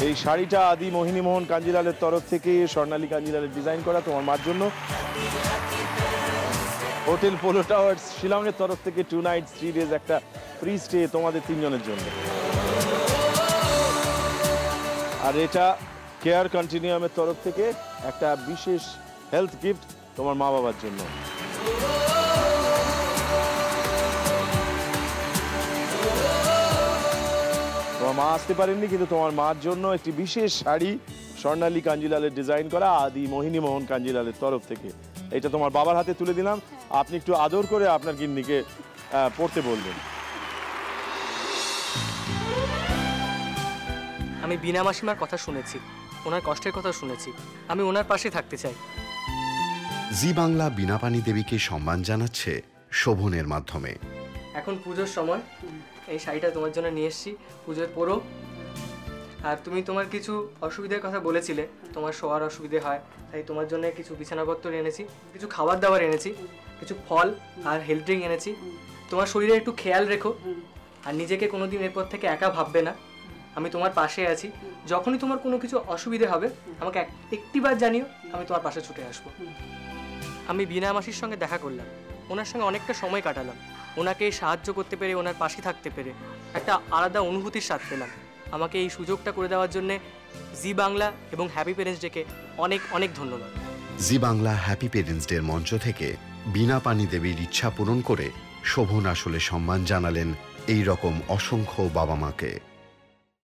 এই শাড়িটা আদি মোহিনী মোহন কাঞ্জিলালের তরফ থেকে, স্বর্ণালী কাঞ্জিলালের ডিজাইন করা, তোমার মার জন্য। হোটেল পোলো টাওয়ার্স শিলংয়ের তরফ থেকে 2 নাইটস 3 ডেজ একটা ফ্রি স্টে তোমাদের 3 জনের জন্য। আর এটা কেয়ার কন্টিনিউয়ামের তরফ থেকে একটা বিশেষ হেলথ গিফট তোমার মা বাবার জন্য। তোমার মা আসতে পারেননি, কিন্তু তোমার মার জন্য একটি বিশেষ শাড়ি স্বর্ণালী কাঞ্জিলালের ডিজাইন করা আদি মোহিনী মোহন কাঞ্জিলালের তরফ থেকে। এটা তোমার বাবার হাতে তুলে দিলাম, আপনি একটু আদর করে আপনার গিন্নিকে পড়তে বলবেন। আমি বিনা মাসিমার কথা শুনেছি, ওনার কষ্টের কথা শুনেছি, আমি ওনার পাশে থাকতে চাই। জি বাংলা বীণাপানি দেবীকে সম্মান জানাচ্ছে শোভনের মাধ্যমে। এখন পুজোর সময়, এই শাড়িটা তোমার জন্য নিয়ে এসেছি, পুজোর পরো। আর তুমি তোমার কিছু অসুবিধার কথা বলেছিলে, তোমার শোয়ার অসুবিধে হয়, তাই তোমার জন্য কিছু বিছানাপত্র এনেছি, কিছু খাবার দাবার এনেছি, কিছু ফল আর হেলথ ড্রিঙ্ক এনেছি। তোমার শরীরে একটু খেয়াল রেখো, আর নিজেকে কোনোদিন এরপর থেকে একা ভাববে না। আমি তোমার পাশে আছি, যখনই তোমার কোনো কিছু অসুবিধে হবে আমাকে একটিবার জানিও, আমি তোমার পাশে ছুটে আসবো। আমি বিনা মাসির সঙ্গে দেখা করলাম, ওনার সঙ্গে অনেকটা সময় কাটালাম, ওনাকে সাহায্য করতে পেরে, ওনার পাশে থাকতে পেরে একটা আলাদা অনুভূতির স্বাদ পেলাম। আমাকে এই সুযোগটা করে দেওয়ার জন্যে জি বাংলা এবং হ্যাপি পেরেন্টস ডেকে অনেক অনেক ধন্যবাদ। জি বাংলা হ্যাপি পেরেন্টস ডের মঞ্চ থেকে বীণাপানি দেবীর ইচ্ছা পূরণ করে শোভন আসলে সম্মান জানালেন এই রকম অসংখ্য বাবা মাকে।